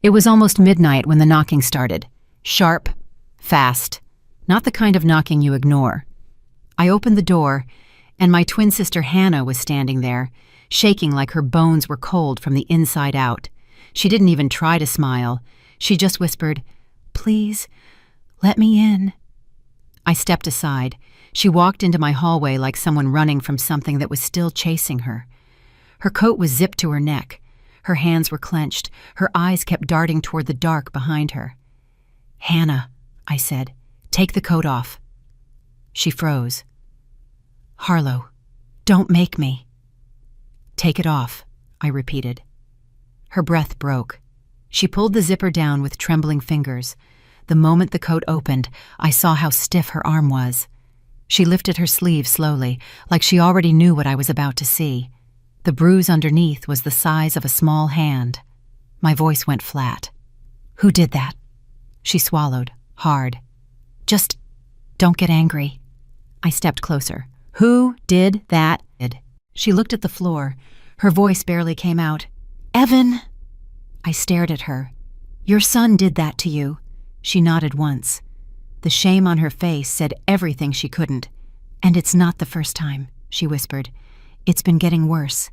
It was almost midnight when the knocking started. Sharp, fast, not the kind of knocking you ignore. I opened the door, and my twin sister Hannah was standing there, shaking like her bones were cold from the inside out. She didn't even try to smile. She just whispered, "Please, let me in." I stepped aside. She walked into my hallway like someone running from something that was still chasing her. Her coat was zipped to her neck. Her hands were clenched. Her eyes kept darting toward the dark behind her. "Hannah," I said, "take the coat off." She froze. "Harlow, don't make me." "Take it off," I repeated. Her breath broke. She pulled the zipper down with trembling fingers. The moment the coat opened, I saw how stiff her arm was. She lifted her sleeve slowly, like she already knew what I was about to see. The bruise underneath was the size of a small hand. My voice went flat. "Who did that?" She swallowed, hard. "Just don't get angry." I stepped closer. "Who did that?" She looked at the floor. Her voice barely came out. "Evan!" I stared at her. "Your son did that to you." She nodded once. The shame on her face said everything she couldn't. "And it's not the first time," she whispered. "It's been getting worse.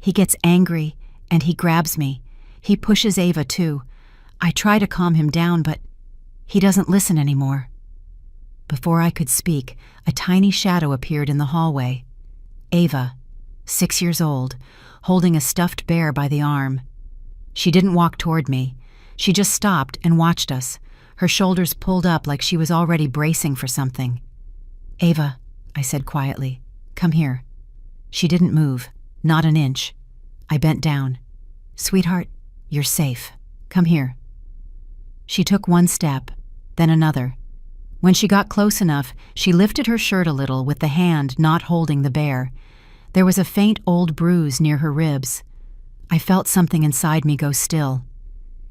He gets angry, and he grabs me. He pushes Ava, too. I try to calm him down, but he doesn't listen anymore." Before I could speak, a tiny shadow appeared in the hallway. Ava, 6 years old, holding a stuffed bear by the arm. She didn't walk toward me. She just stopped and watched us, her shoulders pulled up like she was already bracing for something. "Ava," I said quietly, "come here." She didn't move, not an inch. I bent down. "Sweetheart, you're safe. Come here." She took one step, then another. When she got close enough, she lifted her shirt a little with the hand not holding the bear. There was a faint old bruise near her ribs. I felt something inside me go still.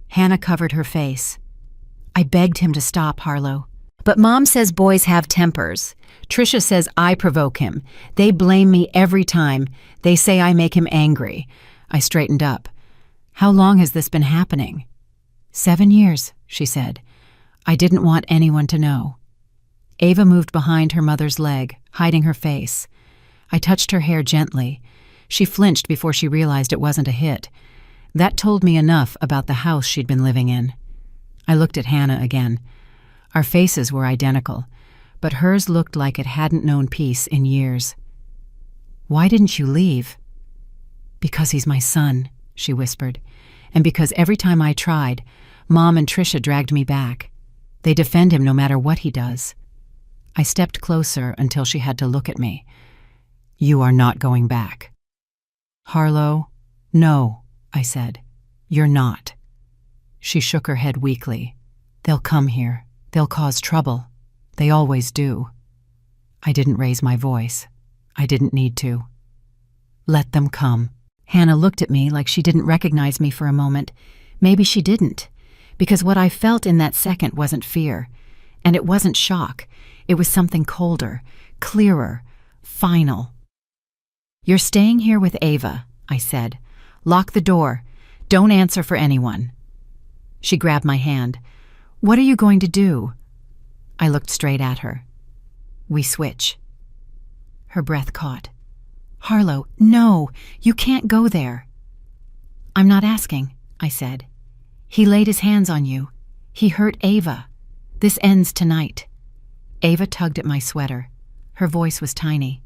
Hannah covered her face. "I begged him to stop, Harlow. But Mom says boys have tempers. Trisha says I provoke him. They blame me every time. They say I make him angry." I straightened up. "How long has this been happening?" 7 years, she said. "I didn't want anyone to know." Ava moved behind her mother's leg, hiding her face. I touched her hair gently. She flinched before she realized it wasn't a hit. That told me enough about the house she'd been living in. I looked at Hannah again. Our faces were identical, but hers looked like it hadn't known peace in years. "Why didn't you leave?" "Because he's my son," she whispered, "and because every time I tried, Mom and Trisha dragged me back. They defend him no matter what he does." I stepped closer until she had to look at me. "You are not going back." "Harlow, no," I said. "You're not." She shook her head weakly. "They'll come here. They'll cause trouble. They always do." I didn't raise my voice. I didn't need to. "Let them come." Hannah looked at me like she didn't recognize me for a moment. Maybe she didn't, because what I felt in that second wasn't fear, and it wasn't shock. It was something colder, clearer, final. "You're staying here with Ava," I said. "Lock the door. Don't answer for anyone." She grabbed my hand. "What are you going to do?" I looked straight at her. "We switch." Her breath caught. "Harlow, no, you can't go there." "I'm not asking," I said. "He laid his hands on you. He hurt Ava. This ends tonight." Ava tugged at my sweater. Her voice was tiny.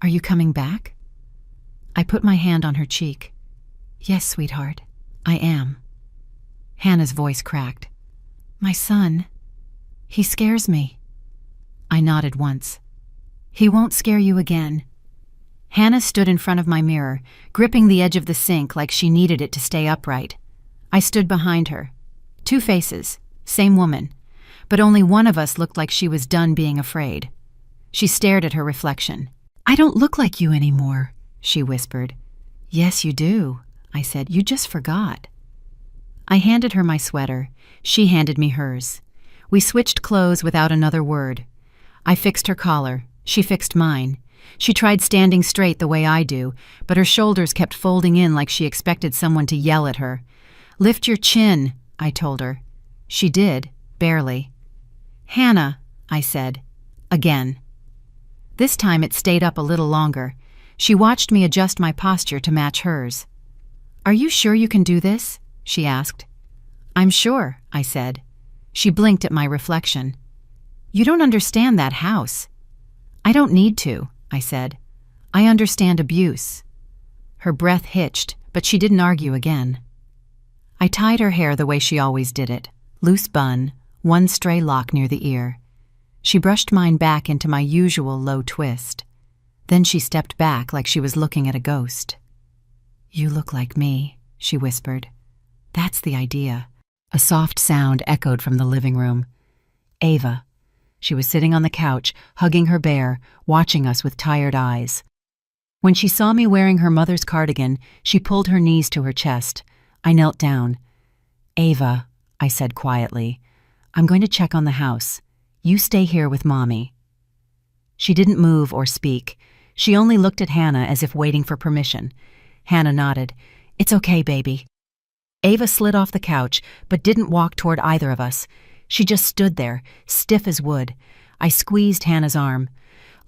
"Are you coming back?" I put my hand on her cheek. "Yes, sweetheart, I am." Hannah's voice cracked. "My son, he scares me." I nodded once. "He won't scare you again." Hannah stood in front of my mirror, gripping the edge of the sink like she needed it to stay upright. I stood behind her. 2 faces, same woman, but only one of us looked like she was done being afraid. She stared at her reflection. "I don't look like you anymore," she whispered. "Yes, you do," I said. "You just forgot." I handed her my sweater. She handed me hers. We switched clothes without another word. I fixed her collar. She fixed mine. She tried standing straight the way I do, but her shoulders kept folding in like she expected someone to yell at her. Lift your chin, I told her. She did, barely. Hannah, I said. Again. This time it stayed up a little longer. She watched me adjust my posture to match hers. Are you sure you can do this? She asked. I'm sure, I said. She blinked at my reflection. You don't understand that house. I don't need to, I said. I understand abuse. Her breath hitched, but she didn't argue again. I tied her hair the way she always did it, loose bun, one stray lock near the ear. She brushed mine back into my usual low twist. Then she stepped back like she was looking at a ghost. You look like me, she whispered. That's the idea. A soft sound echoed from the living room. Ava. She was sitting on the couch, hugging her bear, watching us with tired eyes. When she saw me wearing her mother's cardigan, she pulled her knees to her chest. I knelt down. Ava, I said quietly, I'm going to check on the house. You stay here with Mommy. She didn't move or speak. She only looked at Hannah as if waiting for permission. Hannah nodded. It's okay, baby. Ava slid off the couch, but didn't walk toward either of us. She just stood there, stiff as wood. I squeezed Hannah's arm.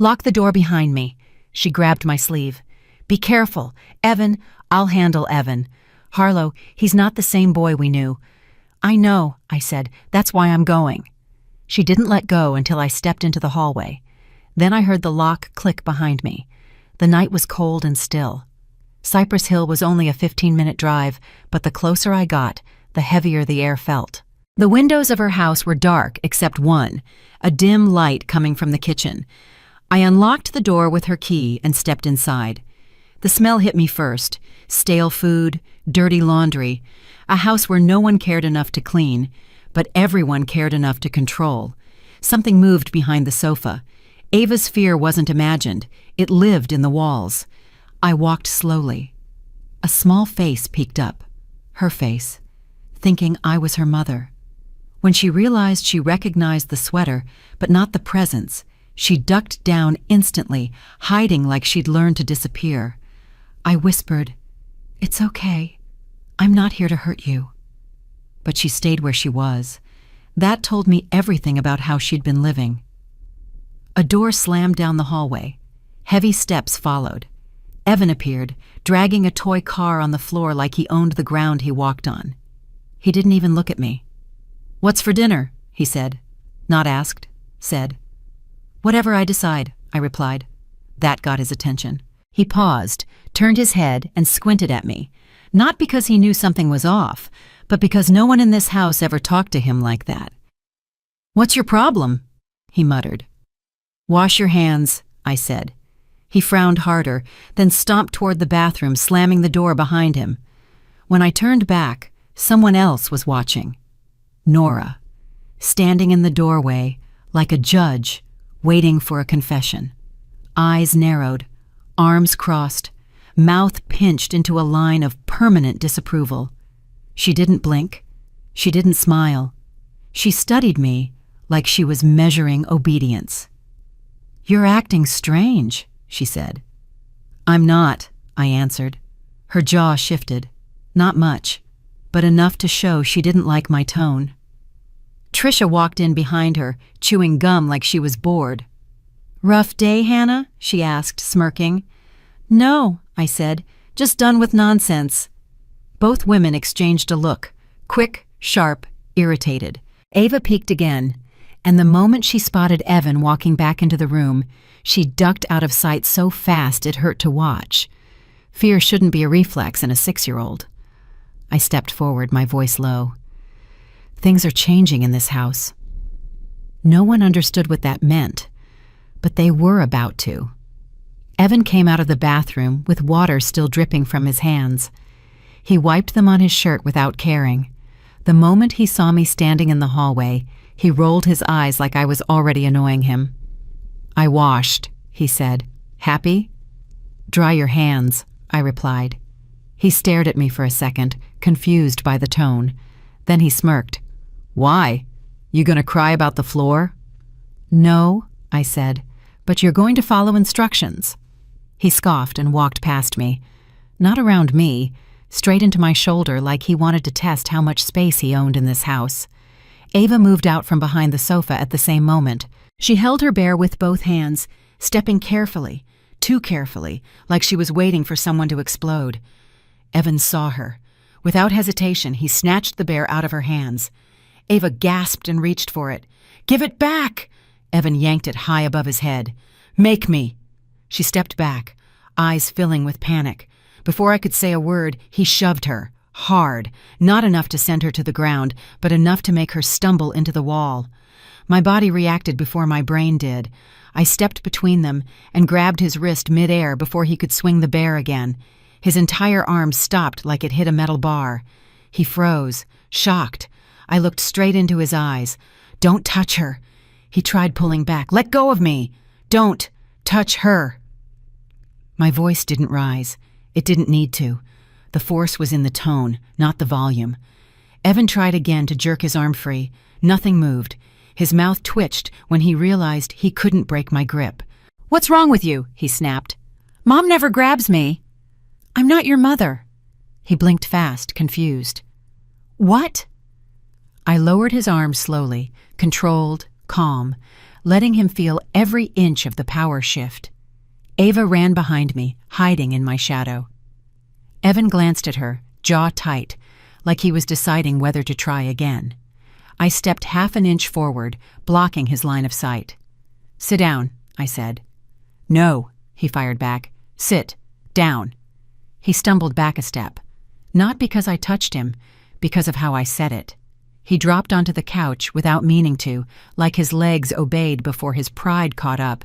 Lock the door behind me. She grabbed my sleeve. Be careful. Evan, I'll handle Evan. Harlow, he's not the same boy we knew. I know, I said. That's why I'm going. She didn't let go until I stepped into the hallway. Then I heard the lock click behind me. The night was cold and still. Cypress Hill was only a 15-minute drive, but the closer I got, the heavier the air felt. The windows of her house were dark except one, a dim light coming from the kitchen. I unlocked the door with her key and stepped inside. The smell hit me first. Stale food, dirty laundry, a house where no one cared enough to clean, but everyone cared enough to control. Something moved behind the sofa. Ava's fear wasn't imagined. It lived in the walls. I walked slowly. A small face peeked up. Her face. Thinking I was her mother. When she realized she recognized the sweater, but not the presence, she ducked down instantly, hiding like she'd learned to disappear. I whispered, It's okay. I'm not here to hurt you. But she stayed where she was. That told me everything about how she'd been living. A door slammed down the hallway. Heavy steps followed. Evan appeared, dragging a toy car on the floor like he owned the ground he walked on. He didn't even look at me. What's for dinner? He said. Not asked. Said. Whatever I decide, I replied. That got his attention. He paused, turned his head, and squinted at me. Not because he knew something was off, but because no one in this house ever talked to him like that. What's your problem? He muttered. Wash your hands, I said. He frowned harder, then stomped toward the bathroom, slamming the door behind him. When I turned back, someone else was watching. Nora, standing in the doorway, like a judge, waiting for a confession. Eyes narrowed, arms crossed, mouth pinched into a line of permanent disapproval. She didn't blink. She didn't smile. She studied me like she was measuring obedience. You're acting strange, she said. I'm not, I answered. Her jaw shifted. Not much, but enough to show she didn't like my tone. Trisha walked in behind her, chewing gum like she was bored. Rough day, Hannah? She asked, smirking. No, I said, just done with nonsense. Both women exchanged a look, quick, sharp, irritated. Ava peeked again, and the moment she spotted Evan walking back into the room, she ducked out of sight so fast it hurt to watch. Fear shouldn't be a reflex in a 6-year-old. I stepped forward, my voice low. Things are changing in this house. No one understood what that meant, but they were about to. Evan came out of the bathroom with water still dripping from his hands. He wiped them on his shirt without caring. The moment he saw me standing in the hallway, he rolled his eyes like I was already annoying him. I washed, he said. Happy? Dry your hands, I replied. He stared at me for a second, confused by the tone. Then he smirked. Why? You gonna cry about the floor? No, I said, but you're going to follow instructions. He scoffed and walked past me. Not around me, straight into my shoulder like he wanted to test how much space he owned in this house. Ava moved out from behind the sofa at the same moment. She held her bear with both hands, stepping carefully, too carefully, like she was waiting for someone to explode. Evan saw her. Without hesitation, he snatched the bear out of her hands. Ava gasped and reached for it. "Give it back!" Evan yanked it high above his head. "Make me!" She stepped back, eyes filling with panic. Before I could say a word, he shoved her, hard, not enough to send her to the ground, but enough to make her stumble into the wall. My body reacted before my brain did. I stepped between them and grabbed his wrist mid-air before he could swing the bear again. His entire arm stopped like it hit a metal bar. He froze, shocked. I looked straight into his eyes. "Don't touch her." He tried pulling back. "Let go of me. Don't touch her." My voice didn't rise. It didn't need to. The force was in the tone, not the volume. Evan tried again to jerk his arm free. Nothing moved. His mouth twitched when he realized he couldn't break my grip. "What's wrong with you?" he snapped. "Mom never grabs me." "I'm not your mother." He blinked fast, confused. "What?" I lowered his arm slowly, controlled, calm, letting him feel every inch of the power shift. Ava ran behind me, hiding in my shadow. Evan glanced at her, jaw tight, like he was deciding whether to try again. I stepped half an inch forward, blocking his line of sight. "Sit down," I said. "No," he fired back. "Sit. Down." He stumbled back a step. Not because I touched him, because of how I said it. He dropped onto the couch without meaning to, like his legs obeyed before his pride caught up.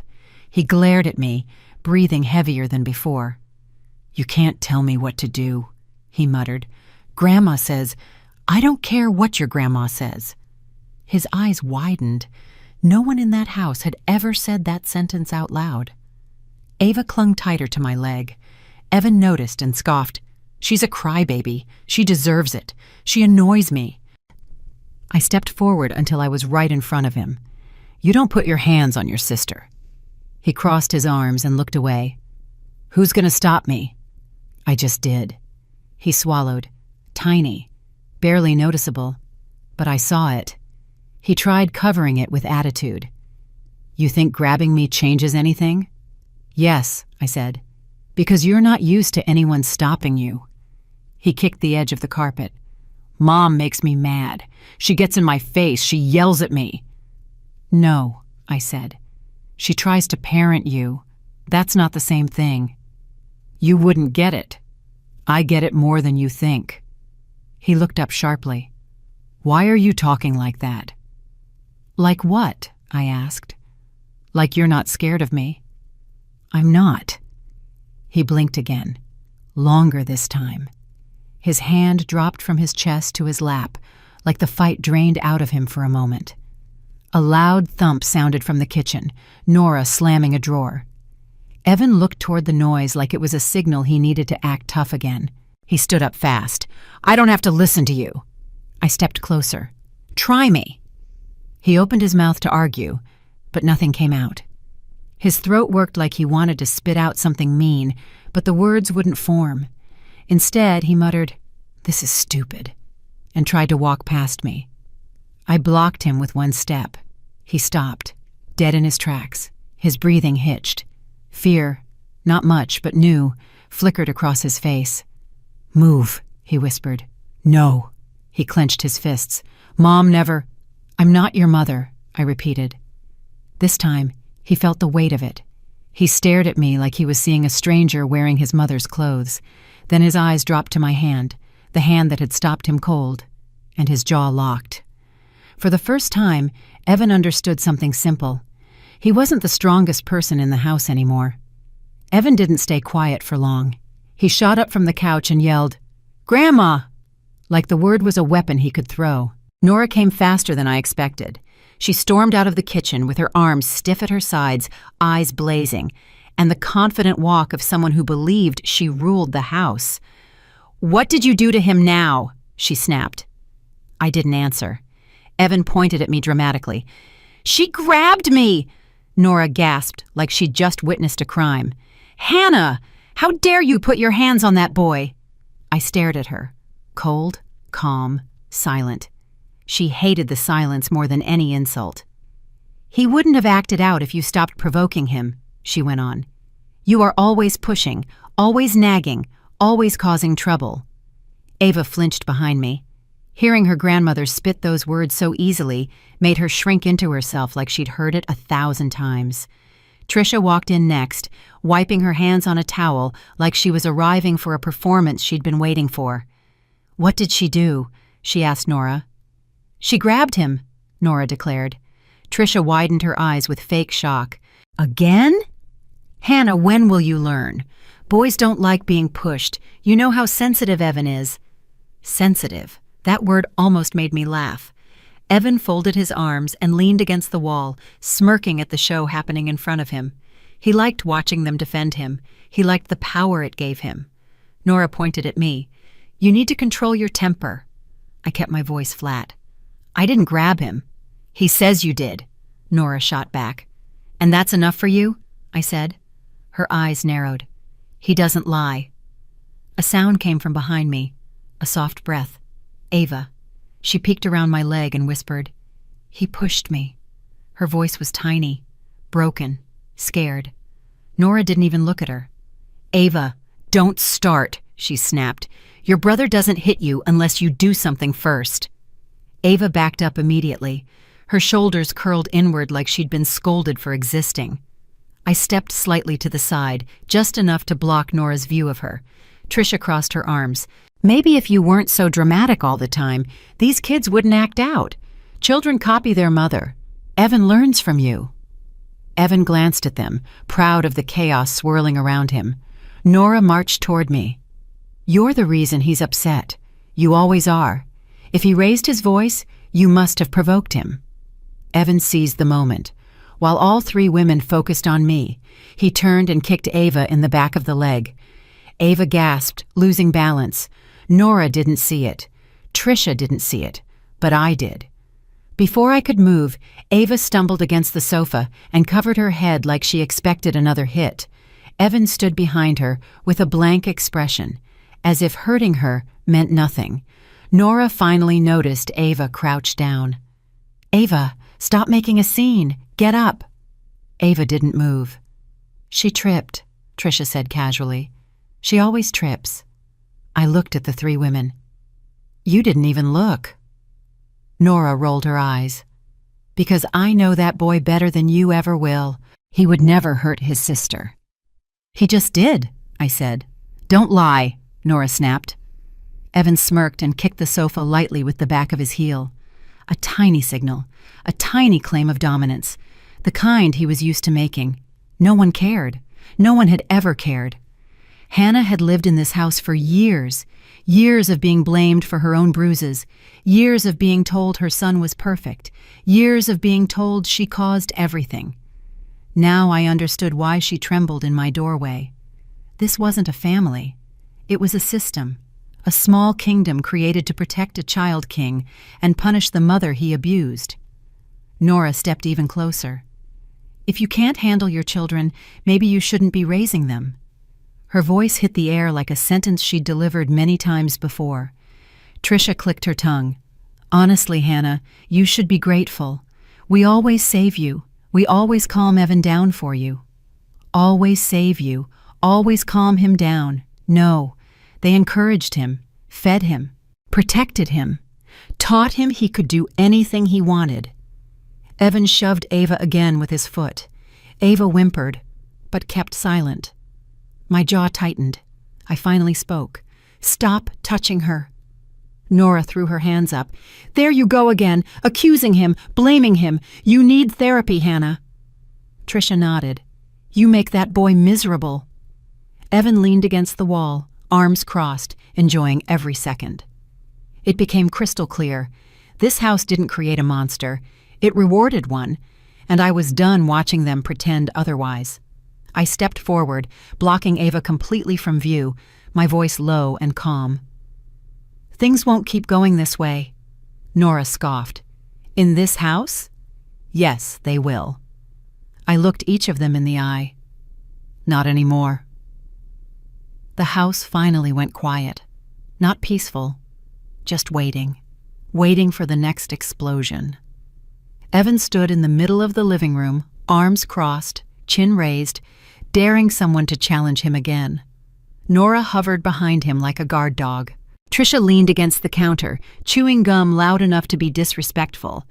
He glared at me, breathing heavier than before. "You can't tell me what to do," he muttered. "Grandma says—" "I don't care what your grandma says." His eyes widened. No one in that house had ever said that sentence out loud. Ava clung tighter to my leg. Evan noticed and scoffed. "She's a crybaby. She deserves it. She annoys me." I stepped forward until I was right in front of him. "You don't put your hands on your sister." He crossed his arms and looked away. "Who's going to stop me?" I just did. He swallowed. Tiny. Barely noticeable. But I saw it. He tried covering it with attitude. "You think grabbing me changes anything?" "Yes," I said. "Because you're not used to anyone stopping you." He kicked the edge of the carpet. "Mom makes me mad. She gets in my face. She yells at me." "No," I said. "She tries to parent you. That's not the same thing." "You wouldn't get it. I get it more than you think." He looked up sharply. "Why are you talking like that?" "Like what?" I asked. "Like you're not scared of me." "I'm not." He blinked again. Longer this time. His hand dropped from his chest to his lap, like the fight drained out of him for a moment. A loud thump sounded from the kitchen, Nora slamming a drawer. Evan looked toward the noise like it was a signal he needed to act tough again. He stood up fast. "I don't have to listen to you." I stepped closer. "Try me." He opened his mouth to argue, but nothing came out. His throat worked like he wanted to spit out something mean, but the words wouldn't form. Instead, he muttered, "This is stupid," and tried to walk past me. I blocked him with one step. He stopped, dead in his tracks. His breathing hitched. Fear, not much, but new, flickered across his face. "Move," he whispered. "No." He clenched his fists. "Mom never—" "I'm not your mother," I repeated. This time, he felt the weight of it. He stared at me like he was seeing a stranger wearing his mother's clothes. Then his eyes dropped to my hand, the hand that had stopped him cold, and his jaw locked. For the first time, Evan understood something simple. He wasn't the strongest person in the house anymore. Evan didn't stay quiet for long. He shot up from the couch and yelled, "Grandma!" like the word was a weapon he could throw. Nora came faster than I expected. She stormed out of the kitchen with her arms stiff at her sides, eyes blazing, and the confident walk of someone who believed she ruled the house. "What did you do to him now?" she snapped. I didn't answer. Evan pointed at me dramatically. "She grabbed me!" Nora gasped like she'd just witnessed a crime. "Hannah, how dare you put your hands on that boy?" I stared at her, cold, calm, silent. She hated the silence more than any insult. "He wouldn't have acted out if you stopped provoking him," she went on. "You are always pushing, always nagging, always causing trouble." Ava flinched behind me. Hearing her grandmother spit those words so easily made her shrink into herself like she'd heard it 1,000 times. Trisha walked in next, wiping her hands on a towel like she was arriving for a performance she'd been waiting for. "What did she do?" she asked Nora. "She grabbed him," Nora declared. Trisha widened her eyes with fake shock. "Again?" "Hannah, when will you learn? Boys don't like being pushed. You know how sensitive Evan is." Sensitive. That word almost made me laugh. Evan folded his arms and leaned against the wall, smirking at the show happening in front of him. He liked watching them defend him. He liked the power it gave him. Nora pointed at me. "You need to control your temper." I kept my voice flat. "I didn't grab him." "He says you did," Nora shot back. "And that's enough for you?" I said. Her eyes narrowed. "He doesn't lie." A sound came from behind me, a soft breath. Ava. She peeked around my leg and whispered, "He pushed me." Her voice was tiny, broken, scared. Nora didn't even look at her. "Ava, don't start," she snapped. "Your brother doesn't hit you unless you do something first." Ava backed up immediately. Her shoulders curled inward like she'd been scolded for existing. I stepped slightly to the side, just enough to block Nora's view of her. Trisha crossed her arms. "Maybe if you weren't so dramatic all the time, these kids wouldn't act out. Children copy their mother. Evan learns from you." Evan glanced at them, proud of the chaos swirling around him. Nora marched toward me. "You're the reason he's upset. You always are. If he raised his voice, you must have provoked him." Evan seized the moment. While all 3 women focused on me, he turned and kicked Ava in the back of the leg. Ava gasped, losing balance. Nora didn't see it. Trisha didn't see it, but I did. Before I could move, Ava stumbled against the sofa and covered her head like she expected another hit. Evan stood behind her with a blank expression, as if hurting her meant nothing. Nora finally noticed Ava crouch down. "Ava, stop making a scene. Get up." Ava didn't move. "She tripped," Trisha said casually. "She always trips." I looked at the 3 women. "You didn't even look." Nora rolled her eyes. "Because I know that boy better than you ever will. He would never hurt his sister." "He just did," I said. "Don't lie," Nora snapped. Evan smirked and kicked the sofa lightly with the back of his heel. A tiny signal, a tiny claim of dominance, the kind he was used to making. No one cared. No one had ever cared. Hannah had lived in this house for years, years of being blamed for her own bruises, years of being told her son was perfect, years of being told she caused everything. Now I understood why she trembled in my doorway. This wasn't a family. It was a system, a small kingdom created to protect a child king and punish the mother he abused. Nora stepped even closer. "If you can't handle your children, maybe you shouldn't be raising them." Her voice hit the air like a sentence she'd delivered many times before. Trisha clicked her tongue. "Honestly, Hannah, you should be grateful. We always save you. We always calm Evan down for you." Always save you. Always calm him down. No. They encouraged him, fed him, protected him, taught him he could do anything he wanted. Evan shoved Ava again with his foot. Ava whimpered, but kept silent. My jaw tightened. I finally spoke. "Stop touching her." Nora threw her hands up. "There you go again, accusing him, blaming him. You need therapy, Hannah." Trisha nodded. "You make that boy miserable." Evan leaned against the wall, arms crossed, enjoying every second. It became crystal clear. This house didn't create a monster. It rewarded one, and I was done watching them pretend otherwise. I stepped forward, blocking Ava completely from view, my voice low and calm. "Things won't keep going this way." Nora scoffed. "In this house?" "Yes, they will." I looked each of them in the eye. "Not anymore." The house finally went quiet. Not peaceful, just waiting for the next explosion. Evan stood in the middle of the living room, arms crossed, chin raised, daring someone to challenge him again. Nora hovered behind him like a guard dog. Trisha leaned against the counter, chewing gum loud enough to be disrespectful.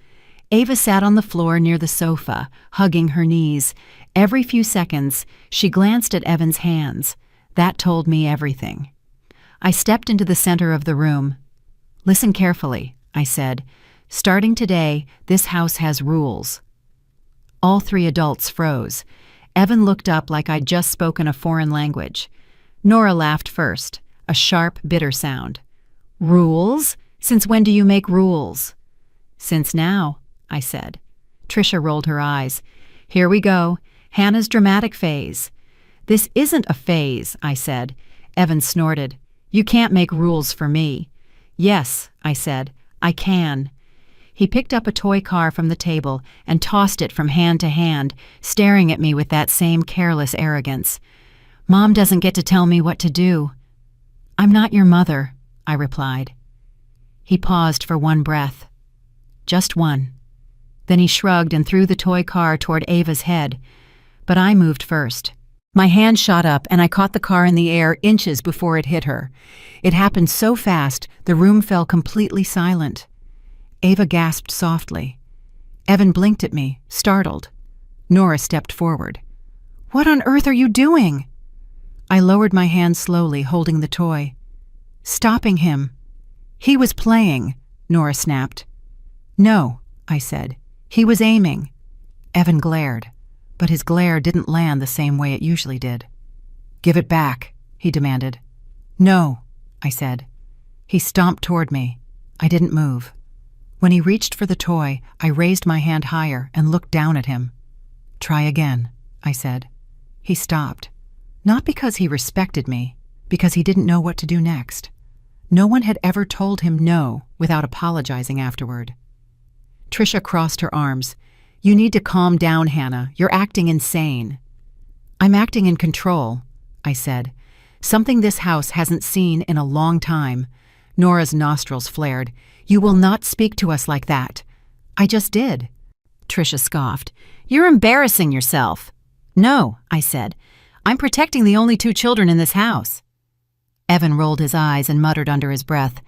Ava sat on the floor near the sofa, hugging her knees. Every few seconds, she glanced at Evan's hands. That told me everything. I stepped into the center of the room. "Listen carefully," I said. "Starting today, this house has rules." All three adults froze. Evan looked up like I'd just spoken a foreign language. Nora laughed first, a sharp, bitter sound. "Rules? Since when do you make rules?" "Since now," I said. Trisha rolled her eyes. "Here we go. Hannah's dramatic phase." "This isn't a phase," I said. Evan snorted. "You can't make rules for me." "Yes," I said. "I can." He picked up a toy car from the table and tossed it from hand to hand, staring at me with that same careless arrogance. "Mom doesn't get to tell me what to do." "I'm not your mother," I replied. He paused for one breath. Just one. Then he shrugged and threw the toy car toward Ava's head. But I moved first. My hand shot up and I caught the car in the air inches before it hit her. It happened so fast, the room fell completely silent. Ava gasped softly. Evan blinked at me, startled. Nora stepped forward. "What on earth are you doing?" I lowered my hand slowly, holding the toy. "Stopping him." "He was playing," Nora snapped. "No," I said. "He was aiming." Evan glared, but his glare didn't land the same way it usually did. "Give it back," he demanded. "No," I said. He stomped toward me. I didn't move. When he reached for the toy, I raised my hand higher and looked down at him. "Try again," I said. He stopped. Not because he respected me, because he didn't know what to do next. No one had ever told him no without apologizing afterward. Trisha crossed her arms. "You need to calm down, Hannah. You're acting insane." "I'm acting in control," I said. "Something this house hasn't seen in a long time." Nora's nostrils flared. "You will not speak to us like that." "I just did." Trisha scoffed. "You're embarrassing yourself." "No," I said. "I'm protecting the only two children in this house." Evan rolled his eyes and muttered under his breath,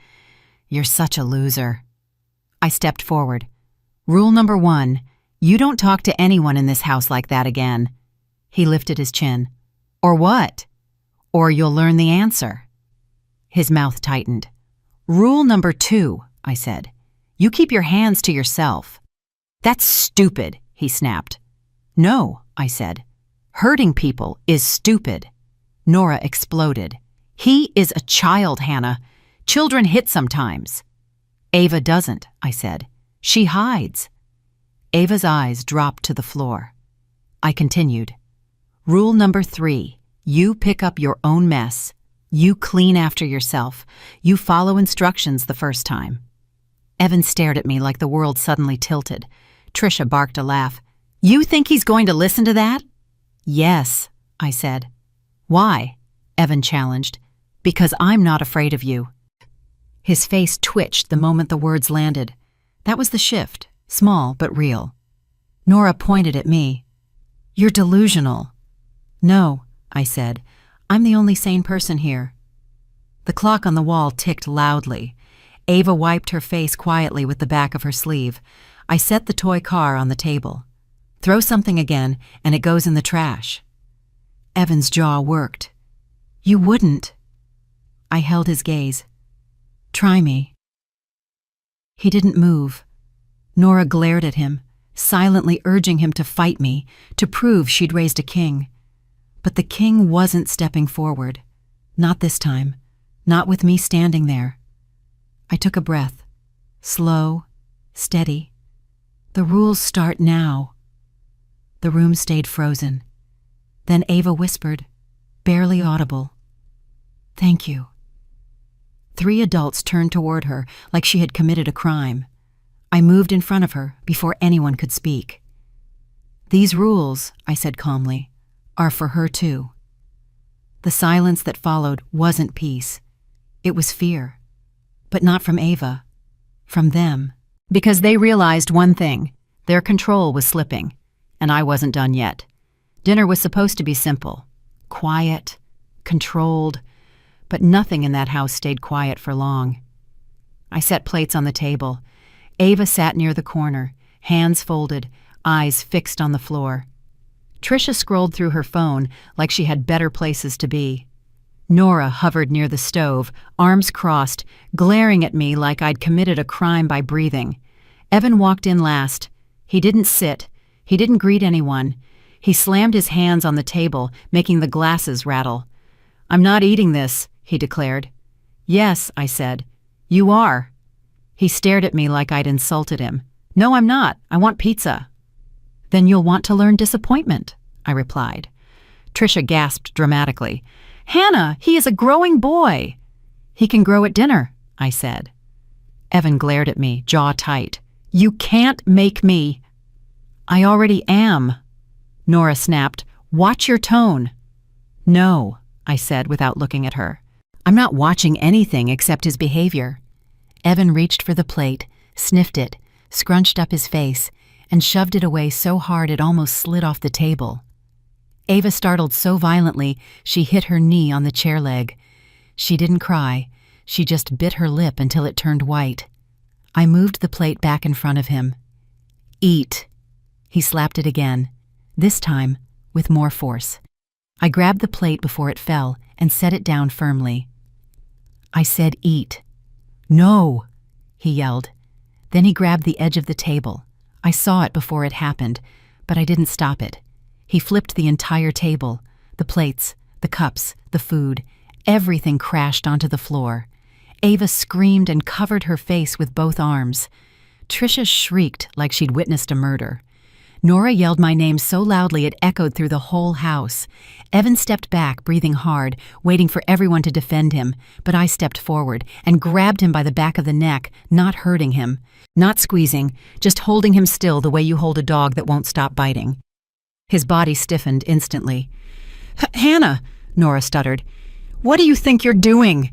"You're such a loser." I stepped forward. "Rule number 1, you don't talk to anyone in this house like that again." He lifted his chin. "Or what?" "Or you'll learn the answer." His mouth tightened. "Rule number 2, I said. You keep your hands to yourself." "That's stupid," he snapped. "No," I said. "Hurting people is stupid." Nora exploded. "He is a child, Hannah. Children hit sometimes." "Ava doesn't," I said. "She hides." Ava's eyes dropped to the floor. I continued. "Rule number 3, you pick up your own mess. You clean after yourself. You follow instructions the first time." Evan stared at me like the world suddenly tilted. Trisha barked a laugh. "You think he's going to listen to that?" "Yes," I said. "Why?" Evan challenged. "Because I'm not afraid of you." His face twitched the moment the words landed. That was the shift, small but real. Nora pointed at me. "You're delusional." "No," I said. "I'm the only sane person here." The clock on the wall ticked loudly. Ava wiped her face quietly with the back of her sleeve. I set the toy car on the table. "Throw something again, and it goes in the trash." Evan's jaw worked. "You wouldn't." I held his gaze. "Try me." He didn't move. Nora glared at him, silently urging him to fight me, to prove she'd raised a king. But the king wasn't stepping forward. Not this time. Not with me standing there. I took a breath. Slow, steady. "The rules start now." The room stayed frozen. Then Ava whispered, barely audible, "Thank you." 3 adults turned toward her like she had committed a crime. I moved in front of her before anyone could speak. "These rules," I said calmly, "are for her too." The silence that followed wasn't peace. It was fear. But not from Ava. From them. Because they realized one thing. Their control was slipping. And I wasn't done yet. Dinner was supposed to be simple. Quiet. Controlled. But nothing in that house stayed quiet for long. I set plates on the table. Ava sat near the corner, hands folded, eyes fixed on the floor. Tricia scrolled through her phone like she had better places to be. Nora hovered near the stove, arms crossed, glaring at me like I'd committed a crime by breathing. Evan walked in last. He didn't sit. He didn't greet anyone. He slammed his hands on the table, making the glasses rattle. "I'm not eating this," he declared. "Yes," I said. "You are." He stared at me like I'd insulted him. "No, I'm not. I want pizza." "Then you'll want to learn disappointment," I replied. Tricia gasped dramatically. "Hannah, he is a growing boy." "He can grow at dinner," I said. Evan glared at me, jaw tight. "You can't make me." "I already am." Nora snapped. "Watch your tone." "No," I said without looking at her. "I'm not watching anything except his behavior." Evan reached for the plate, sniffed it, scrunched up his face, and shoved it away so hard it almost slid off the table. Ava startled so violently she hit her knee on the chair leg. She didn't cry. She just bit her lip until it turned white. I moved the plate back in front of him. "Eat." He slapped it again, this time with more force. I grabbed the plate before it fell and set it down firmly. I said eat. "No," he yelled. Then he grabbed the edge of the table. I saw it before it happened, but I didn't stop it. He flipped the entire table, the plates, the cups, the food. Everything crashed onto the floor. Ava screamed and covered her face with both arms. Tricia shrieked like she'd witnessed a murder. Nora yelled my name so loudly it echoed through the whole house. Evan stepped back, breathing hard, waiting for everyone to defend him, but I stepped forward and grabbed him by the back of the neck, not hurting him, not squeezing, just holding him still the way you hold a dog that won't stop biting. His body stiffened instantly. "Hannah," Nora stuttered, "what do you think you're doing?"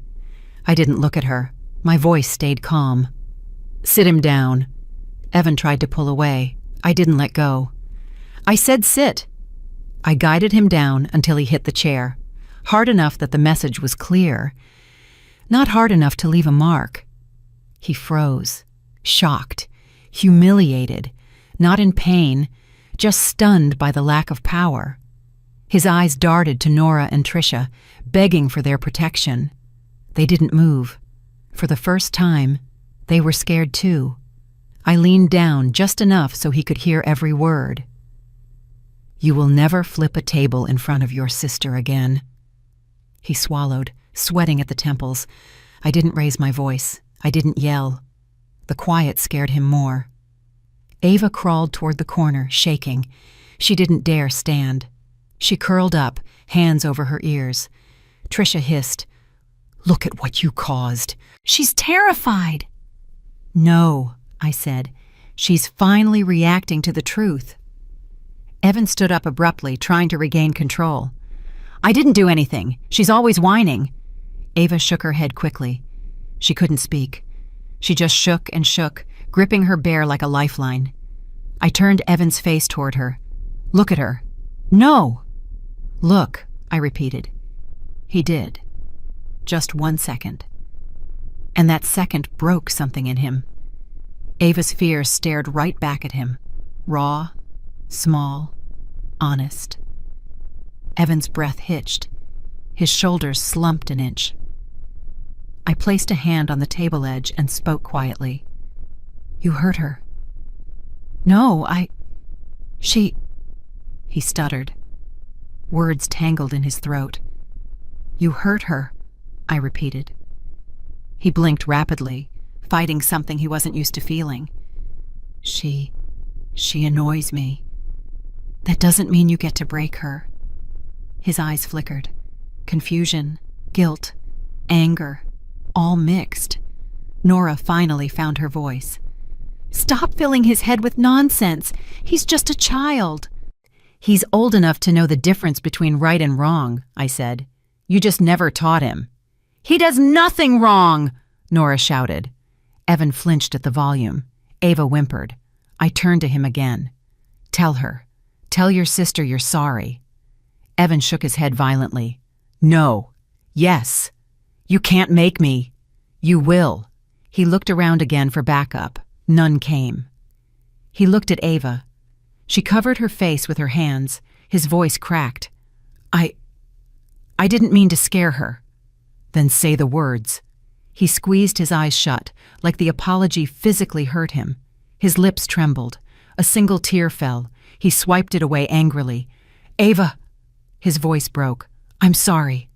I didn't look at her. My voice stayed calm. "Sit him down." Evan tried to pull away. I didn't let go. "I said sit." I guided him down until he hit the chair, hard enough that the message was clear, not hard enough to leave a mark. He froze, shocked, humiliated, not in pain, just stunned by the lack of power. His eyes darted to Nora and Tricia, begging for their protection. They didn't move. For the first time, they were scared too. I leaned down just enough so he could hear every word. "You will never flip a table in front of your sister again." He swallowed, sweating at the temples. I didn't raise my voice. I didn't yell. The quiet scared him more. Ava crawled toward the corner, shaking. She didn't dare stand. She curled up, hands over her ears. Tricia hissed, "Look at what you caused. She's terrified." "No," I said. "She's finally reacting to the truth." Evan stood up abruptly, trying to regain control. "I didn't do anything. She's always whining." Ava shook her head quickly. She couldn't speak. She just shook and shook, gripping her bear like a lifeline. I turned Evan's face toward her. "Look at her." "No." "Look," I repeated. He did. Just 1 second. And that second broke something in him. Ava's fear stared right back at him, raw, small, honest. Evan's breath hitched. His shoulders slumped an inch. I placed a hand on the table edge and spoke quietly. "You hurt her." "No, she..." He stuttered. Words tangled in his throat. "You hurt her," I repeated. He blinked rapidly, fighting something he wasn't used to feeling. She annoys me. That doesn't mean you get to break her." His eyes flickered. Confusion, guilt, anger, all mixed. Nora finally found her voice. "Stop filling his head with nonsense. He's just a child." "He's old enough to know the difference between right and wrong," I said. "You just never taught him. "He does nothing wrong!" Nora shouted. Evan flinched at the volume. Ava whimpered. I turned to him again. "Tell her. Tell your sister you're sorry." Evan shook his head violently. "No. Yes. You can't make me." "You will." He looked around again for backup. None came. He looked at Ava. She covered her face with her hands. His voice cracked. I didn't mean to scare her." "Then say the words." He squeezed his eyes shut, like the apology physically hurt him. His lips trembled. A single tear fell. He swiped it away angrily. "Ava!" His voice broke. "I'm sorry."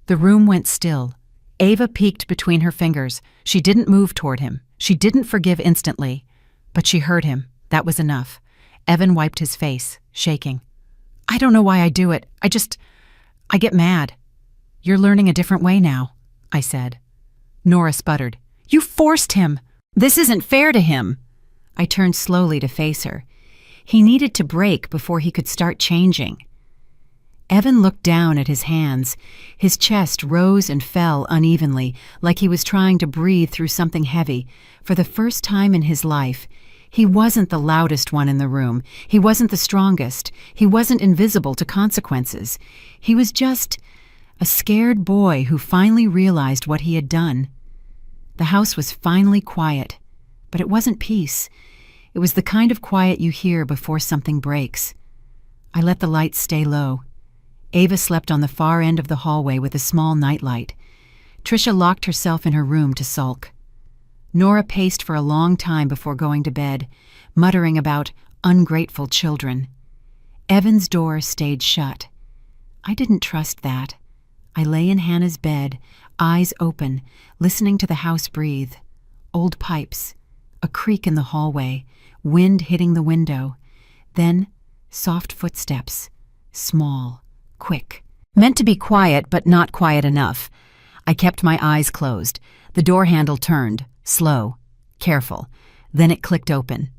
The room went still. Ava peeked between her fingers. She didn't move toward him. She didn't forgive instantly. But she heard him. That was enough. Evan wiped his face, shaking. "I don't know why I do it. I get mad." "You're learning a different way now," I said. Nora sputtered. "You forced him. This isn't fair to him." I turned slowly to face her. He needed to break before he could start changing. Evan looked down at his hands. His chest rose and fell unevenly, like he was trying to breathe through something heavy. For the first time in his life, he wasn't the loudest one in the room. He wasn't the strongest. He wasn't invisible to consequences. He was just a scared boy who finally realized what he had done. The house was finally quiet, but it wasn't peace. It was the kind of quiet you hear before something breaks. I let the lights stay low. Ava slept on the far end of the hallway with a small nightlight. Tricia locked herself in her room to sulk. Nora paced for a long time before going to bed, muttering about ungrateful children. Evan's door stayed shut. I didn't trust that. I lay in Hannah's bed, eyes open, listening to the house breathe. Old pipes, a creak in the hallway, wind hitting the window. Then, soft footsteps, small, quick. Meant to be quiet, but not quiet enough. I kept my eyes closed. The door handle turned, slow, careful. Then it clicked open.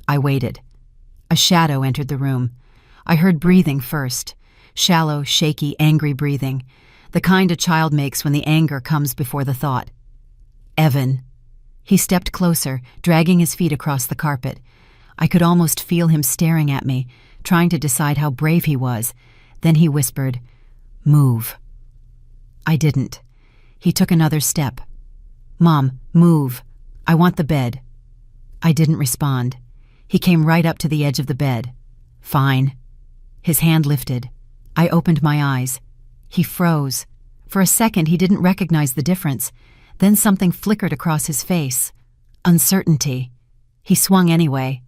I waited. A shadow entered the room. I heard breathing first. Shallow, shaky, angry breathing. The kind a child makes when the anger comes before the thought. "Evan." He stepped closer, dragging his feet across the carpet. I could almost feel him staring at me, trying to decide how brave he was. Then he whispered, "Move." I didn't. He took another step. "Mom, move. I want the bed." I didn't respond. He came right up to the edge of the bed. "Fine." His hand lifted. I opened my eyes. He froze. For a second, he didn't recognize the difference. Then something flickered across his face. Uncertainty. He swung anyway.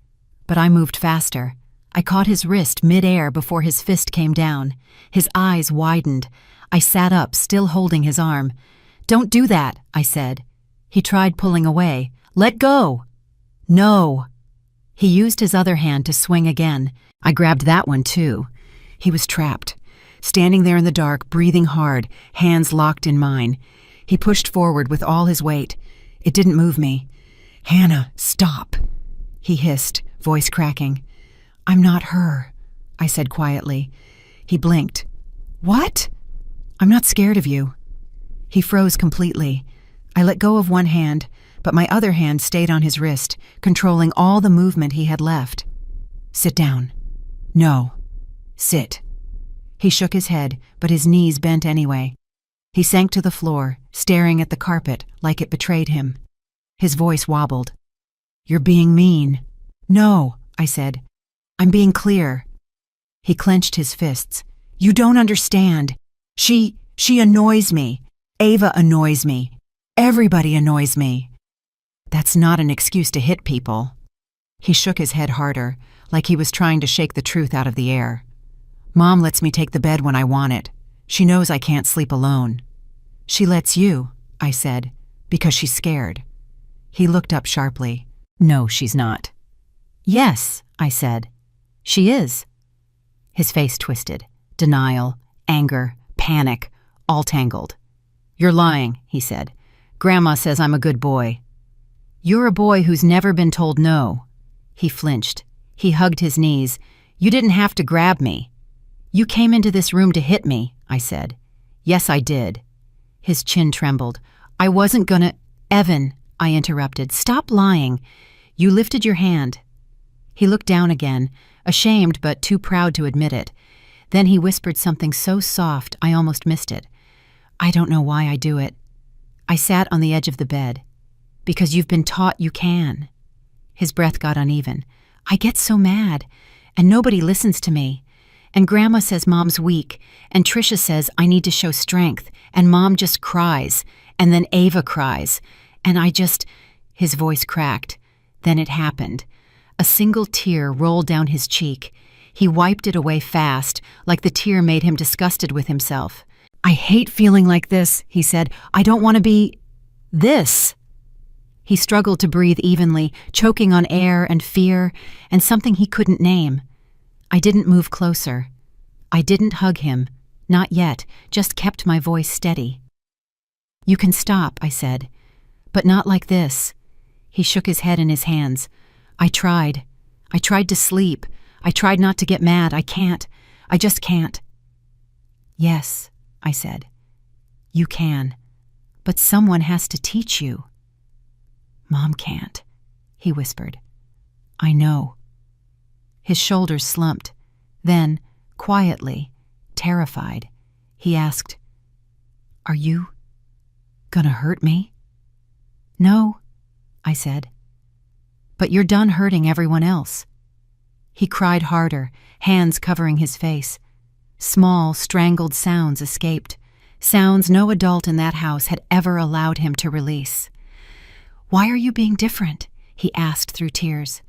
But I moved faster. I caught his wrist mid-air before his fist came down. His eyes widened. I sat up, still holding his arm. "Don't do that," I said. He tried pulling away. "Let go." "No." He used his other hand to swing again. I grabbed that one too. He was trapped. Standing there in the dark, breathing hard, hands locked in mine. He pushed forward with all his weight. It didn't move me. "Hannah, stop," he hissed, voice cracking. "I'm not her," I said quietly. He blinked. "What?" "I'm not scared of you." He froze completely. I let go of one hand, but my other hand stayed on his wrist, controlling all the movement he had left. "Sit down." "No." "Sit." He shook his head, but his knees bent anyway. He sank to the floor, staring at the carpet like it betrayed him. His voice wobbled. "You're being mean." "No," I said. "I'm being clear." He clenched his fists. "You don't understand. She annoys me. Ava annoys me. Everybody annoys me." "That's not an excuse to hit people." He shook his head harder, like he was trying to shake the truth out of the air. "Mom lets me take the bed when I want it. She knows I can't sleep alone." "She lets you," I said, "because she's scared." He looked up sharply. "No, she's not." "Yes," I said. "She is." His face twisted. Denial, anger, panic, all tangled. "You're lying," he said. "Grandma says I'm a good boy." "You're a boy who's never been told no." He flinched. He hugged his knees. "You didn't have to grab me." "You came into this room to hit me," I said. "Yes, I did." His chin trembled. I wasn't gonna— Evan, I interrupted. Stop lying. You lifted your hand. He looked down again, ashamed but too proud to admit it. Then he whispered something so soft I almost missed it. I don't know why I do it. I sat on the edge of the bed. Because you've been taught you can. His breath got uneven. I get so mad, and nobody listens to me. And Grandma says Mom's weak, and Tricia says I need to show strength, and Mom just cries, and then Ava cries, and I just— His voice cracked. Then it happened. A single tear rolled down his cheek. He wiped it away fast, like the tear made him disgusted with himself. I hate feeling like this, he said. I don't want to be— this. He struggled to breathe evenly, choking on air and fear and something he couldn't name. I didn't move closer. I didn't hug him. Not yet, just kept my voice steady. You can stop, I said. But not like this. He shook his head in his hands. I tried. I tried to sleep. I tried not to get mad. I can't. I just can't. Yes, I said. You can. But someone has to teach you. Mom can't, he whispered. I know. His shoulders slumped. Then, quietly, terrified, he asked, Are you gonna hurt me? No, I said. But you're done hurting everyone else. He cried harder, hands covering his face. Small, strangled sounds escaped, sounds no adult in that house had ever allowed him to release. Why are you being different? He asked through tears.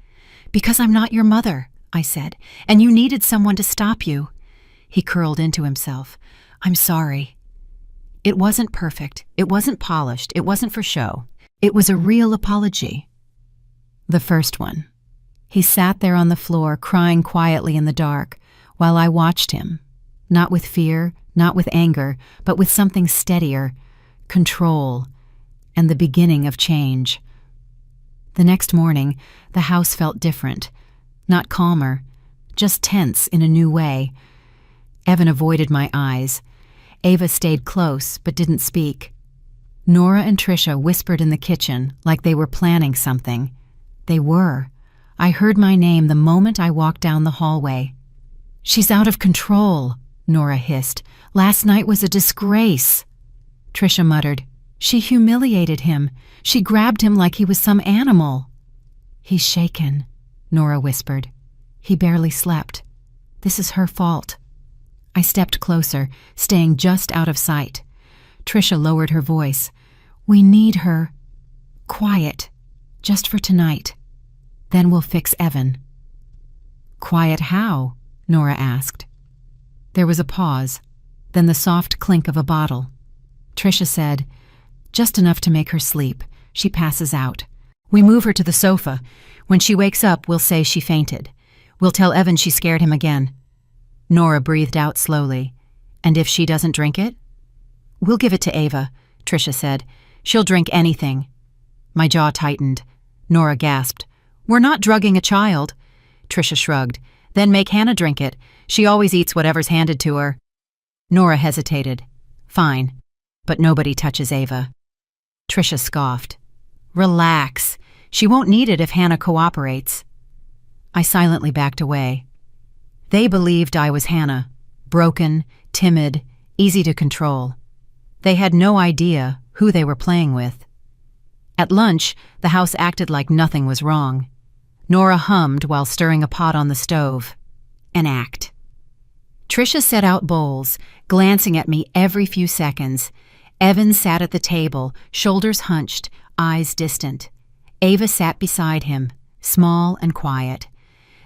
Because I'm not your mother, I said, and you needed someone to stop you. He curled into himself. I'm sorry. It wasn't perfect. It wasn't polished. It wasn't for show. It was a real apology. The first one. He sat there on the floor, crying quietly in the dark, while I watched him. Not with fear, not with anger, but with something steadier, control, and the beginning of change. The next morning, the house felt different. Not calmer, just tense in a new way. Evan avoided my eyes. Ava stayed close, but didn't speak. Nora and Tricia whispered in the kitchen like they were planning something. They were. I heard my name the moment I walked down the hallway. She's out of control, Nora hissed. Last night was a disgrace. Tricia muttered. She humiliated him. She grabbed him like he was some animal. He's shaken, Nora whispered. He barely slept. This is her fault. I stepped closer, staying just out of sight. Tricia lowered her voice. We need her. Quiet. Just for tonight. Then we'll fix Evan. Quiet how? Nora asked. There was a pause, then the soft clink of a bottle. Tricia said, Just enough to make her sleep. She passes out. We move her to the sofa. When she wakes up, we'll say she fainted. We'll tell Evan she scared him again. Nora breathed out slowly. And if she doesn't drink it? We'll give it to Ava, Tricia said. She'll drink anything. My jaw tightened. Nora gasped. We're not drugging a child. Tricia shrugged. Then make Hannah drink it. She always eats whatever's handed to her. Nora hesitated. Fine. But nobody touches Ava. Tricia scoffed. Relax. She won't need it if Hannah cooperates. I silently backed away. They believed I was Hannah. Broken, timid, easy to control. They had no idea who they were playing with. At lunch, the house acted like nothing was wrong. Nora hummed while stirring a pot on the stove. An act. Tricia set out bowls, glancing at me every few seconds. Evan sat at the table, shoulders hunched, eyes distant. Ava sat beside him, small and quiet.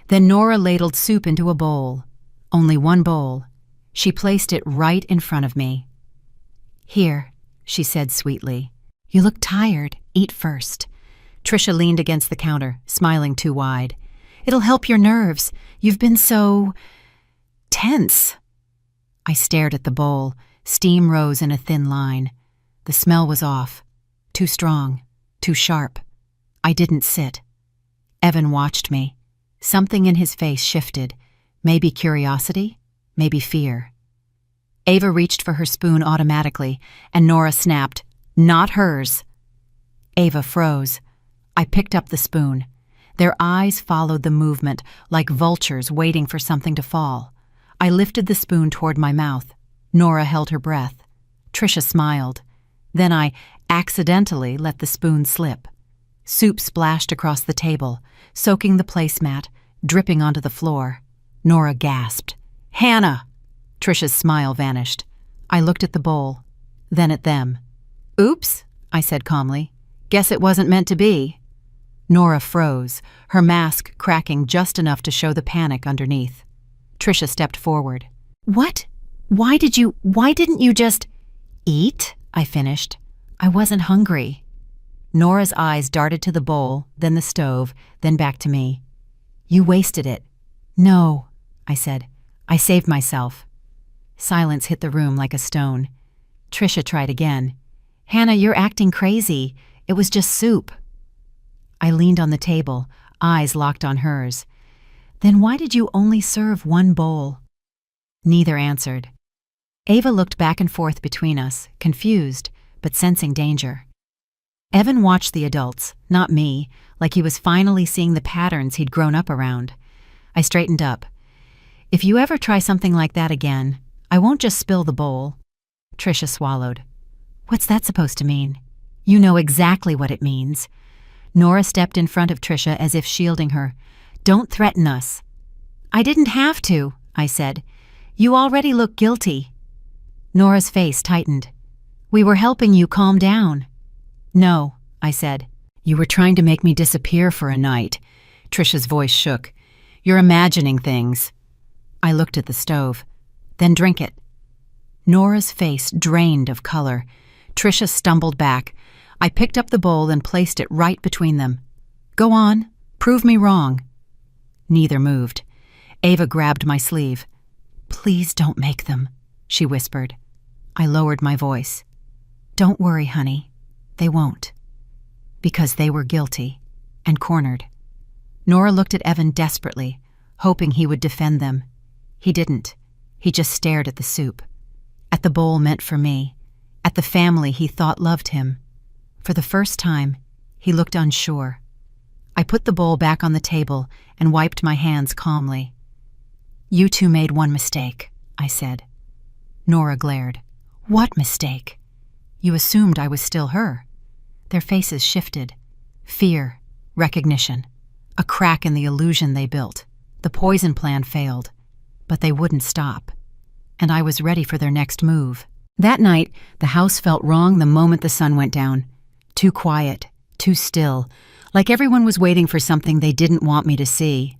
Then Nora ladled soup into a bowl. Only one bowl. She placed it right in front of me. Here, she said sweetly. You look tired. Eat first. Tricia leaned against the counter, smiling too wide. It'll help your nerves. You've been so tense. I stared at the bowl. Steam rose in a thin line. The smell was off. Too strong. Too sharp. I didn't sit. Evan watched me. Something in his face shifted. Maybe curiosity, maybe fear. Ava reached for her spoon automatically, and Nora snapped, "Not hers." Ava froze. I picked up the spoon. Their eyes followed the movement like vultures waiting for something to fall. I lifted the spoon toward my mouth. Nora held her breath. Tricia smiled. Then I accidentally let the spoon slip. Soup splashed across the table, soaking the placemat, dripping onto the floor. Nora gasped. "Hannah!" Tricia's smile vanished. I looked at the bowl, then at them. "Oops," I said calmly. "Guess it wasn't meant to be." Nora froze, her mask cracking just enough to show the panic underneath. Tricia stepped forward. "What? Why didn't you just eat?" I finished. "I wasn't hungry." Nora's eyes darted to the bowl, then the stove, then back to me. "You wasted it." "No," I said. "I saved myself." Silence hit the room like a stone. Tricia tried again. "Hannah, you're acting crazy. It was just soup." I leaned on the table, eyes locked on hers. "Then why did you only serve one bowl?" Neither answered. Ava looked back and forth between us, confused, but sensing danger. Evan watched the adults, not me, like he was finally seeing the patterns he'd grown up around. I straightened up. "If you ever try something like that again, I won't just spill the bowl." Tricia swallowed. "What's that supposed to mean?" "You know exactly what it means." Nora stepped in front of Tricia as if shielding her. "Don't threaten us." "I didn't have to," I said. "You already look guilty." Nora's face tightened. "We were helping you calm down." "No," I said. "You were trying to make me disappear for a night." Tricia's voice shook. "You're imagining things." I looked at the stove. "Then drink it." Nora's face drained of color. Tricia stumbled back. I picked up the bowl and placed it right between them. "Go on. Prove me wrong." Neither moved. Ava grabbed my sleeve. "Please don't make them," she whispered. I lowered my voice. "Don't worry, honey. They won't." Because they were guilty and cornered. Nora looked at Evan desperately, hoping he would defend them. He didn't. He just stared at the soup. At the bowl meant for me. At the family he thought loved him. For the first time, he looked unsure. I put the bowl back on the table and wiped my hands calmly. "You two made one mistake," I said. Nora glared. "What mistake?" "You assumed I was still her." Their faces shifted. Fear, recognition, a crack in the illusion they built. The poison plan failed, but they wouldn't stop. And I was ready for their next move. That night, the house felt wrong the moment the sun went down. Too quiet, too still, like everyone was waiting for something they didn't want me to see.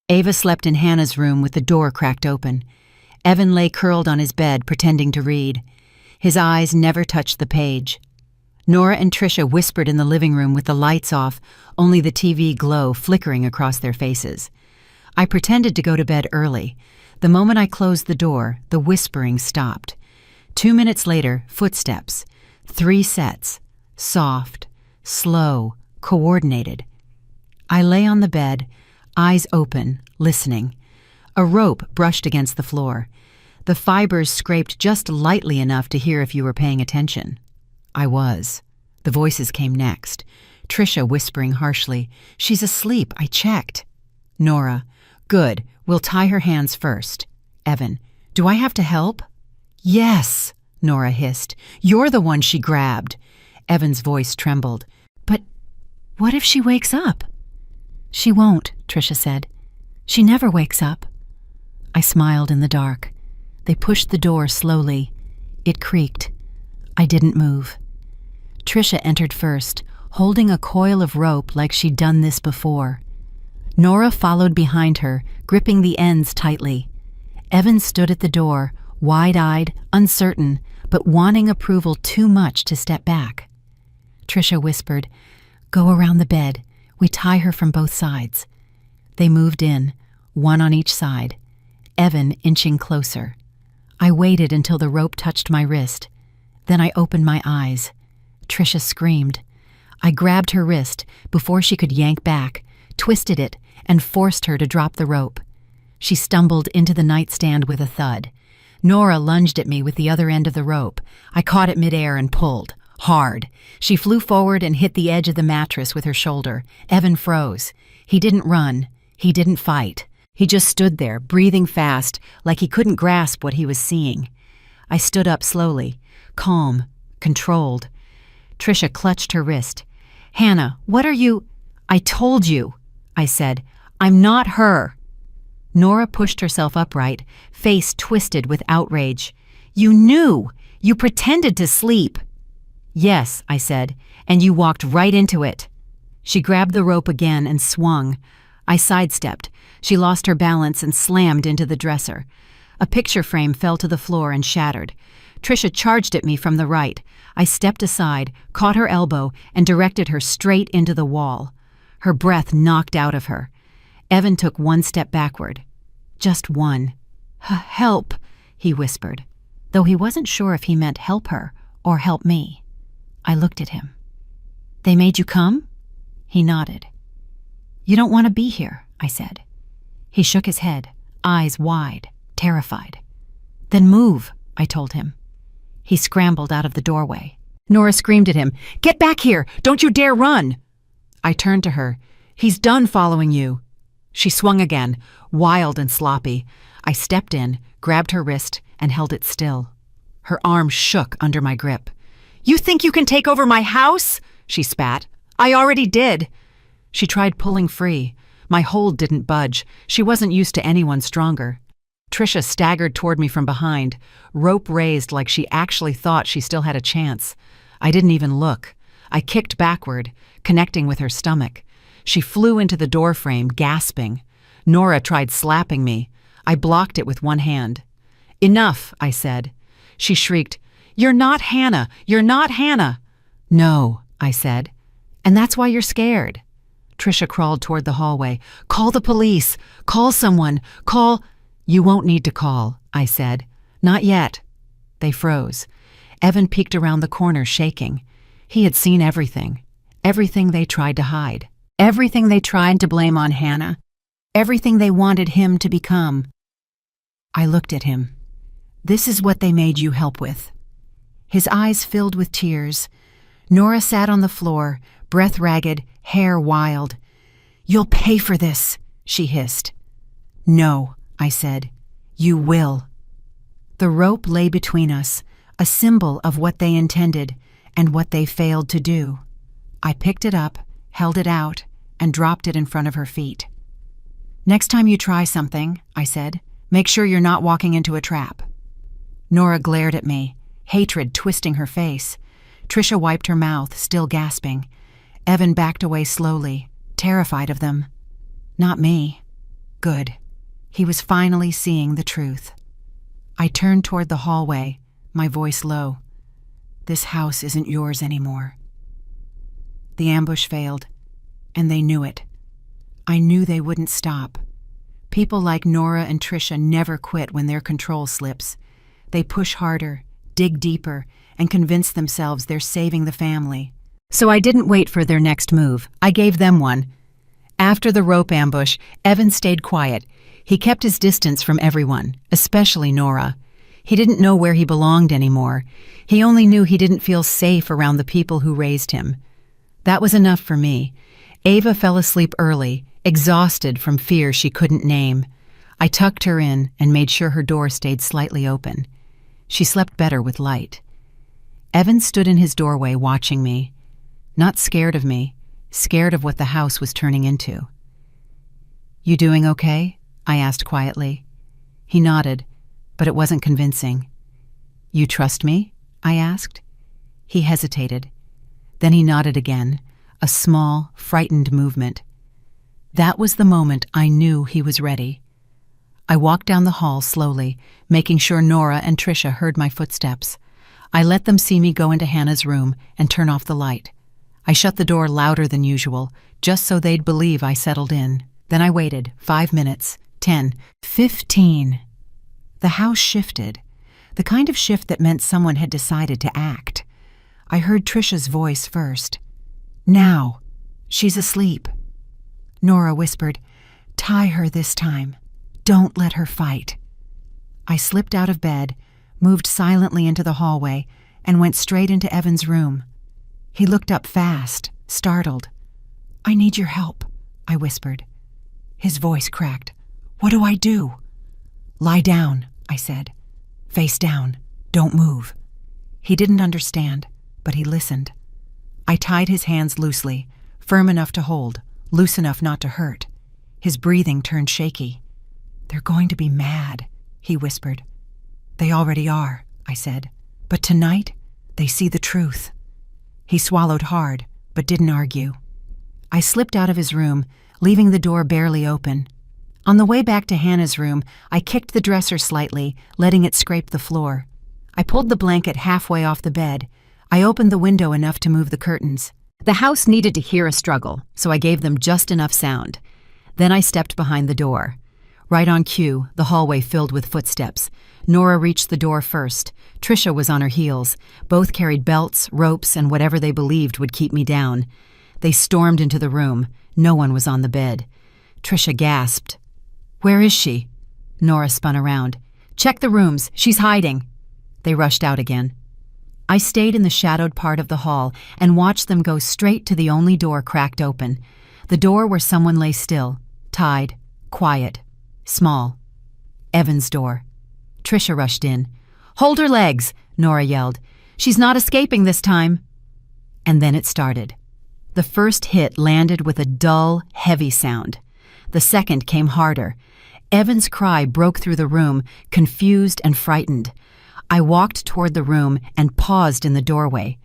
Ava slept in Hannah's room with the door cracked open. Evan lay curled on his bed, pretending to read. His eyes never touched the page. Nora and Tricia whispered in the living room with the lights off, only the TV glow flickering across their faces. I pretended to go to bed early. The moment I closed the door, the whispering stopped. 2 minutes later, footsteps. 3 sets. Soft, slow, coordinated. I lay on the bed, eyes open, listening. A rope brushed against the floor. The fibers scraped just lightly enough to hear if you were paying attention. I was. The voices came next. Tricia whispering harshly, "She's asleep, I checked." Nora, "Good, we'll tie her hands first." Evan, "Do I have to help?" "Yes," Nora hissed. "You're the one she grabbed." Evan's voice trembled. "But what if she wakes up?" "She won't," Tricia said. "She never wakes up." I smiled in the dark. They pushed the door slowly. It creaked. I didn't move. Tricia entered first, holding a coil of rope like she'd done this before. Nora followed behind her, gripping the ends tightly. Evan stood at the door, wide-eyed, uncertain, but wanting approval too much to step back. Tricia whispered, "Go around the bed. We tie her from both sides." They moved in, one on each side, Evan inching closer. I waited until the rope touched my wrist. Then I opened my eyes. Tricia screamed. I grabbed her wrist before she could yank back, twisted it, and forced her to drop the rope. She stumbled into the nightstand with a thud. Nora lunged at me with the other end of the rope. I caught it midair and pulled. Hard. She flew forward and hit the edge of the mattress with her shoulder. Evan froze. He didn't run. He didn't fight. He just stood there, breathing fast, like he couldn't grasp what he was seeing. I stood up slowly, calm, controlled. Tricia clutched her wrist. "Hannah, what are you—" "I told you," I said. "I'm not her." Nora pushed herself upright, face twisted with outrage. "You knew! You pretended to sleep!" "Yes," I said, "and you walked right into it." She grabbed the rope again and swung. I sidestepped. She lost her balance and slammed into the dresser. A picture frame fell to the floor and shattered. Tricia charged at me from the right. I stepped aside, caught her elbow, and directed her straight into the wall. Her breath knocked out of her. Evan took one step backward. Just one. "Help," he whispered, though he wasn't sure if he meant help her or help me. I looked at him. "They made you come?" He nodded. "You don't want to be here," I said. He shook his head, eyes wide, terrified. "Then move," I told him. He scrambled out of the doorway. Nora screamed at him, "Get back here! Don't you dare run!" I turned to her. "He's done following you." She swung again, wild and sloppy. I stepped in, grabbed her wrist, and held it still. Her arm shook under my grip. "You think you can take over my house?" she spat. "I already did." She tried pulling free. My hold didn't budge. She wasn't used to anyone stronger. Tricia staggered toward me from behind, rope raised like she actually thought she still had a chance. I didn't even look. I kicked backward, connecting with her stomach. She flew into the doorframe, gasping. Nora tried slapping me. I blocked it with one hand. "Enough," I said. She shrieked, "You're not Hannah! You're not Hannah!" "No," I said. "And that's why you're scared." Tricia crawled toward the hallway. "Call the police! Call someone! Call—" "You won't need to call," I said. "Not yet." They froze. Evan peeked around the corner, shaking. He had seen everything. Everything they tried to hide. Everything they tried to blame on Hannah. Everything they wanted him to become. I looked at him. "This is what they made you help with." His eyes filled with tears. Nora sat on the floor, breath ragged, hair wild. "You'll pay for this," she hissed. "No," I said. "You will." The rope lay between us, a symbol of what they intended and what they failed to do. I picked it up, held it out, and dropped it in front of her feet. "Next time you try something," I said, "make sure you're not walking into a trap." Nora glared at me, hatred twisting her face. Tricia wiped her mouth, still gasping. Evan backed away slowly, terrified of them. Not me. Good. He was finally seeing the truth. I turned toward the hallway, my voice low. "This house isn't yours anymore." The ambush failed, and they knew it. I knew they wouldn't stop. People like Nora and Tricia never quit when their control slips. They push harder, dig deeper, and convince themselves they're saving the family. So I didn't wait for their next move. I gave them one. After the rope ambush, Evan stayed quiet. He kept his distance from everyone, especially Nora. He didn't know where he belonged anymore. He only knew he didn't feel safe around the people who raised him. That was enough for me. Ava fell asleep early, exhausted from fear she couldn't name. I tucked her in and made sure her door stayed slightly open. She slept better with light. Evan stood in his doorway watching me. Not scared of me, scared of what the house was turning into. "You doing okay?" I asked quietly. He nodded, but it wasn't convincing. "You trust me?" I asked. He hesitated. Then he nodded again, a small, frightened movement. That was the moment I knew he was ready. I walked down the hall slowly, making sure Nora and Tricia heard my footsteps. I let them see me go into Hannah's room and turn off the light. I shut the door louder than usual, just so they'd believe I settled in. Then I waited 5 minutes, 10, 15. The house shifted, the kind of shift that meant someone had decided to act. I heard Tricia's voice first. "Now. She's asleep." Nora whispered, "Tie her this time. Don't let her fight." I slipped out of bed, moved silently into the hallway, and went straight into Evan's room. He looked up fast, startled. "I need your help," I whispered. His voice cracked. "What do I do?" "Lie down," I said. "Face down. Don't move." He didn't understand, but he listened. I tied his hands loosely, firm enough to hold, loose enough not to hurt. His breathing turned shaky. "They're going to be mad," he whispered. "They already are," I said. "But tonight, they see the truth." He swallowed hard, but didn't argue. I slipped out of his room, leaving the door barely open. On the way back to Hannah's room, I kicked the dresser slightly, letting it scrape the floor. I pulled the blanket halfway off the bed. I opened the window enough to move the curtains. The house needed to hear a struggle, so I gave them just enough sound. Then I stepped behind the door. Right on cue, the hallway filled with footsteps. Nora reached the door first. Trisha was on her heels. Both carried belts, ropes, and whatever they believed would keep me down. They stormed into the room. No one was on the bed. Trisha gasped. "Where is she?" Nora spun around. "Check the rooms. She's hiding." They rushed out again. I stayed in the shadowed part of the hall and watched them go straight to the only door cracked open. The door where someone lay still, tied, quiet, small. Evan's door. Trisha rushed in. "Hold her legs," Nora yelled. "She's not escaping this time." And then it started. The first hit landed with a dull, heavy sound. The second came harder. Evan's cry broke through the room, confused and frightened. I walked toward the room and paused in the doorway.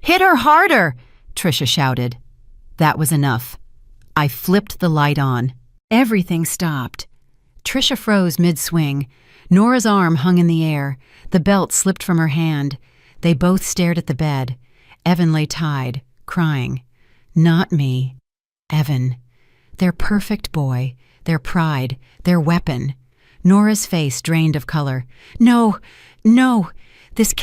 "Hit her harder!" Trisha shouted. That was enough. I flipped the light on. Everything stopped. Trisha froze mid-swing. Nora's arm hung in the air. The belt slipped from her hand. They both stared at the bed. Evan lay tied, crying. Not me. Evan. Their perfect boy, their pride, their weapon. Nora's face drained of color. No, this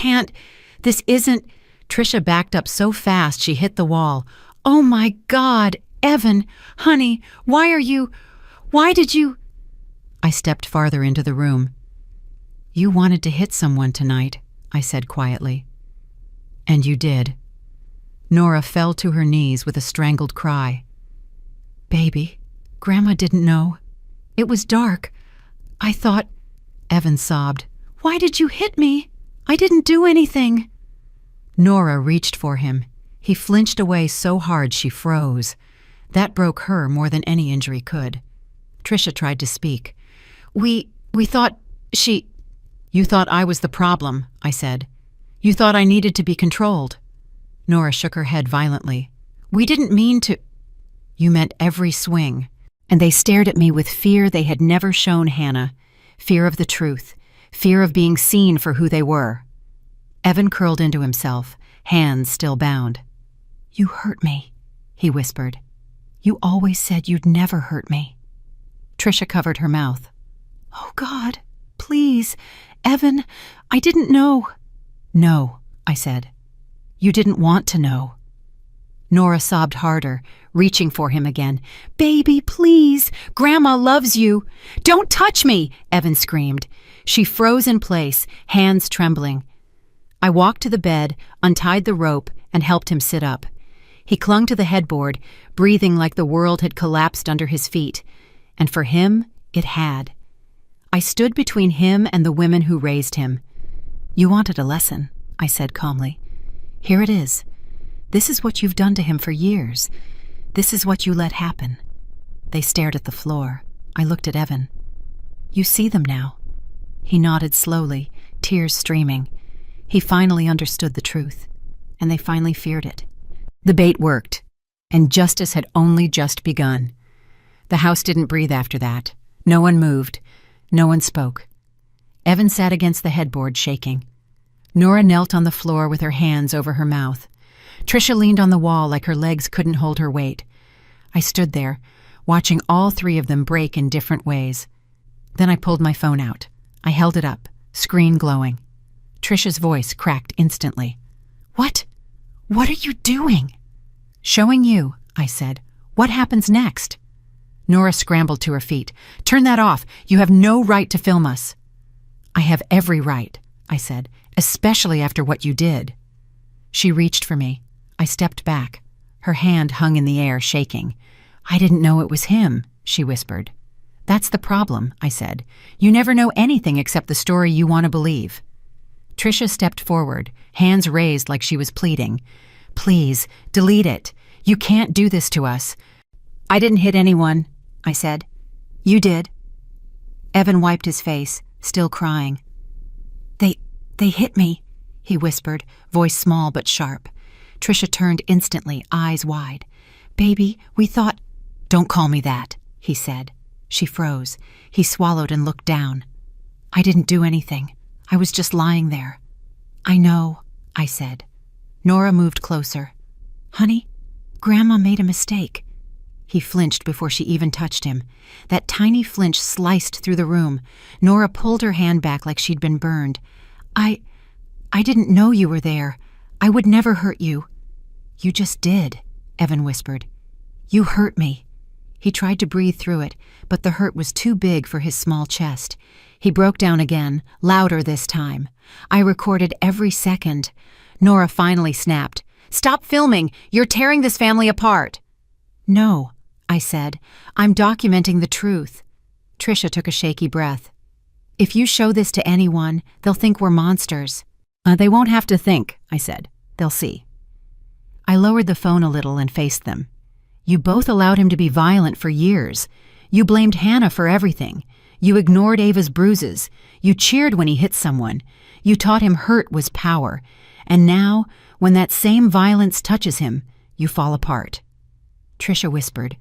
isn't. Trisha backed up so fast she hit the wall. "Oh my God, Evan, honey, why did you?" I stepped farther into the room. "You wanted to hit someone tonight," I said quietly. "And you did." Nora fell to her knees with a strangled cry. "Baby, Grandma didn't know. It was dark. I thought..." Evan sobbed. "Why did you hit me? I didn't do anything." Nora reached for him. He flinched away so hard she froze. That broke her more than any injury could. Trisha tried to speak. We thought she..." "You thought I was the problem," I said. "You thought I needed to be controlled." Nora shook her head violently. "We didn't mean to..." "You meant every swing." And they stared at me with fear they had never shown Hannah. Fear of the truth. Fear of being seen for who they were. Evan curled into himself, hands still bound. "You hurt me," he whispered. "You always said you'd never hurt me." Trisha covered her mouth. "Oh God, please, Evan, I didn't know." "No," I said. "You didn't want to know." Nora sobbed harder, reaching for him again. "Baby, please, Grandma loves you." "Don't touch me," Evan screamed. She froze in place, hands trembling. I walked to the bed, untied the rope, and helped him sit up. He clung to the headboard, breathing like the world had collapsed under his feet. And for him, it had. I stood between him and the women who raised him. "You wanted a lesson," I said calmly. "Here it is. This is what you've done to him for years. This is what you let happen." They stared at the floor. I looked at Evan. "You see them now." He nodded slowly, tears streaming. He finally understood the truth, and they finally feared it. The bait worked, and justice had only just begun. The house didn't breathe after that. No one moved. No one spoke. Evan sat against the headboard, shaking. Nora knelt on the floor with her hands over her mouth. Trisha leaned on the wall like her legs couldn't hold her weight. I stood there, watching all three of them break in different ways. Then I pulled my phone out. I held it up, screen glowing. Trisha's voice cracked instantly. "What? What are you doing?" "Showing you," I said. "What happens next?" Nora scrambled to her feet. "Turn that off. You have no right to film us." I have every right, I said, especially after what you did. She reached for me. I stepped back. Her hand hung in the air, shaking. I didn't know it was him, she whispered. That's the problem, I said. You never know anything except the story you want to believe. Tricia stepped forward, hands raised like she was pleading. Please, delete it. You can't do this to us. I didn't hit anyone, I said. You did. Evan wiped his face, still crying. They hit me, he whispered, voice small but sharp. Tricia turned instantly, eyes wide. Baby, we thought... Don't call me that, he said. She froze. He swallowed and looked down. I didn't do anything. I was just lying there. I know, I said. Nora moved closer. Honey, Grandma made a mistake. He flinched before she even touched him. That tiny flinch sliced through the room. Nora pulled her hand back like she'd been burned. I didn't know you were there. I would never hurt you. You just did, Evan whispered. You hurt me. He tried to breathe through it, but the hurt was too big for his small chest. He broke down again, louder this time. I recorded every second. Nora finally snapped. Stop filming! You're tearing this family apart! No, I said. I'm documenting the truth. Tricia took a shaky breath. If you show this to anyone, they'll think we're monsters. They won't have to think, I said. They'll see. I lowered the phone a little and faced them. You both allowed him to be violent for years. You blamed Hannah for everything. You ignored Ava's bruises. You cheered when he hit someone. You taught him hurt was power. And now, when that same violence touches him, you fall apart. Tricia whispered,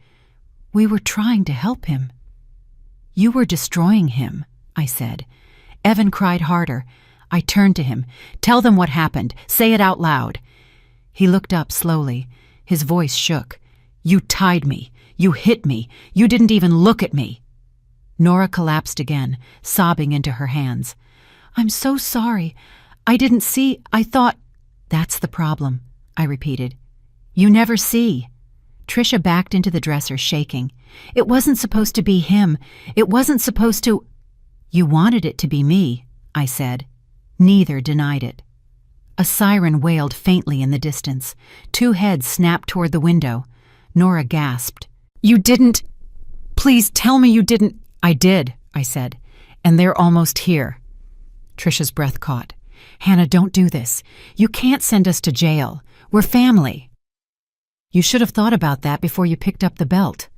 We were trying to help him. You were destroying him, I said. Evan cried harder. I turned to him. Tell them what happened. Say it out loud. He looked up slowly. His voice shook. You tied me. You hit me. You didn't even look at me. Nora collapsed again, sobbing into her hands. I'm so sorry. I didn't see. I thought... That's the problem, I repeated. You never see. Tricia backed into the dresser, shaking. It wasn't supposed to be him. It wasn't supposed to... You wanted it to be me, I said. Neither denied it. A siren wailed faintly in the distance. Two heads snapped toward the window. Nora gasped. You didn't... Please tell me you didn't... I did, I said. And they're almost here. Tricia's breath caught. Hannah, don't do this. You can't send us to jail. We're family. You should have thought about that before you picked up the belt.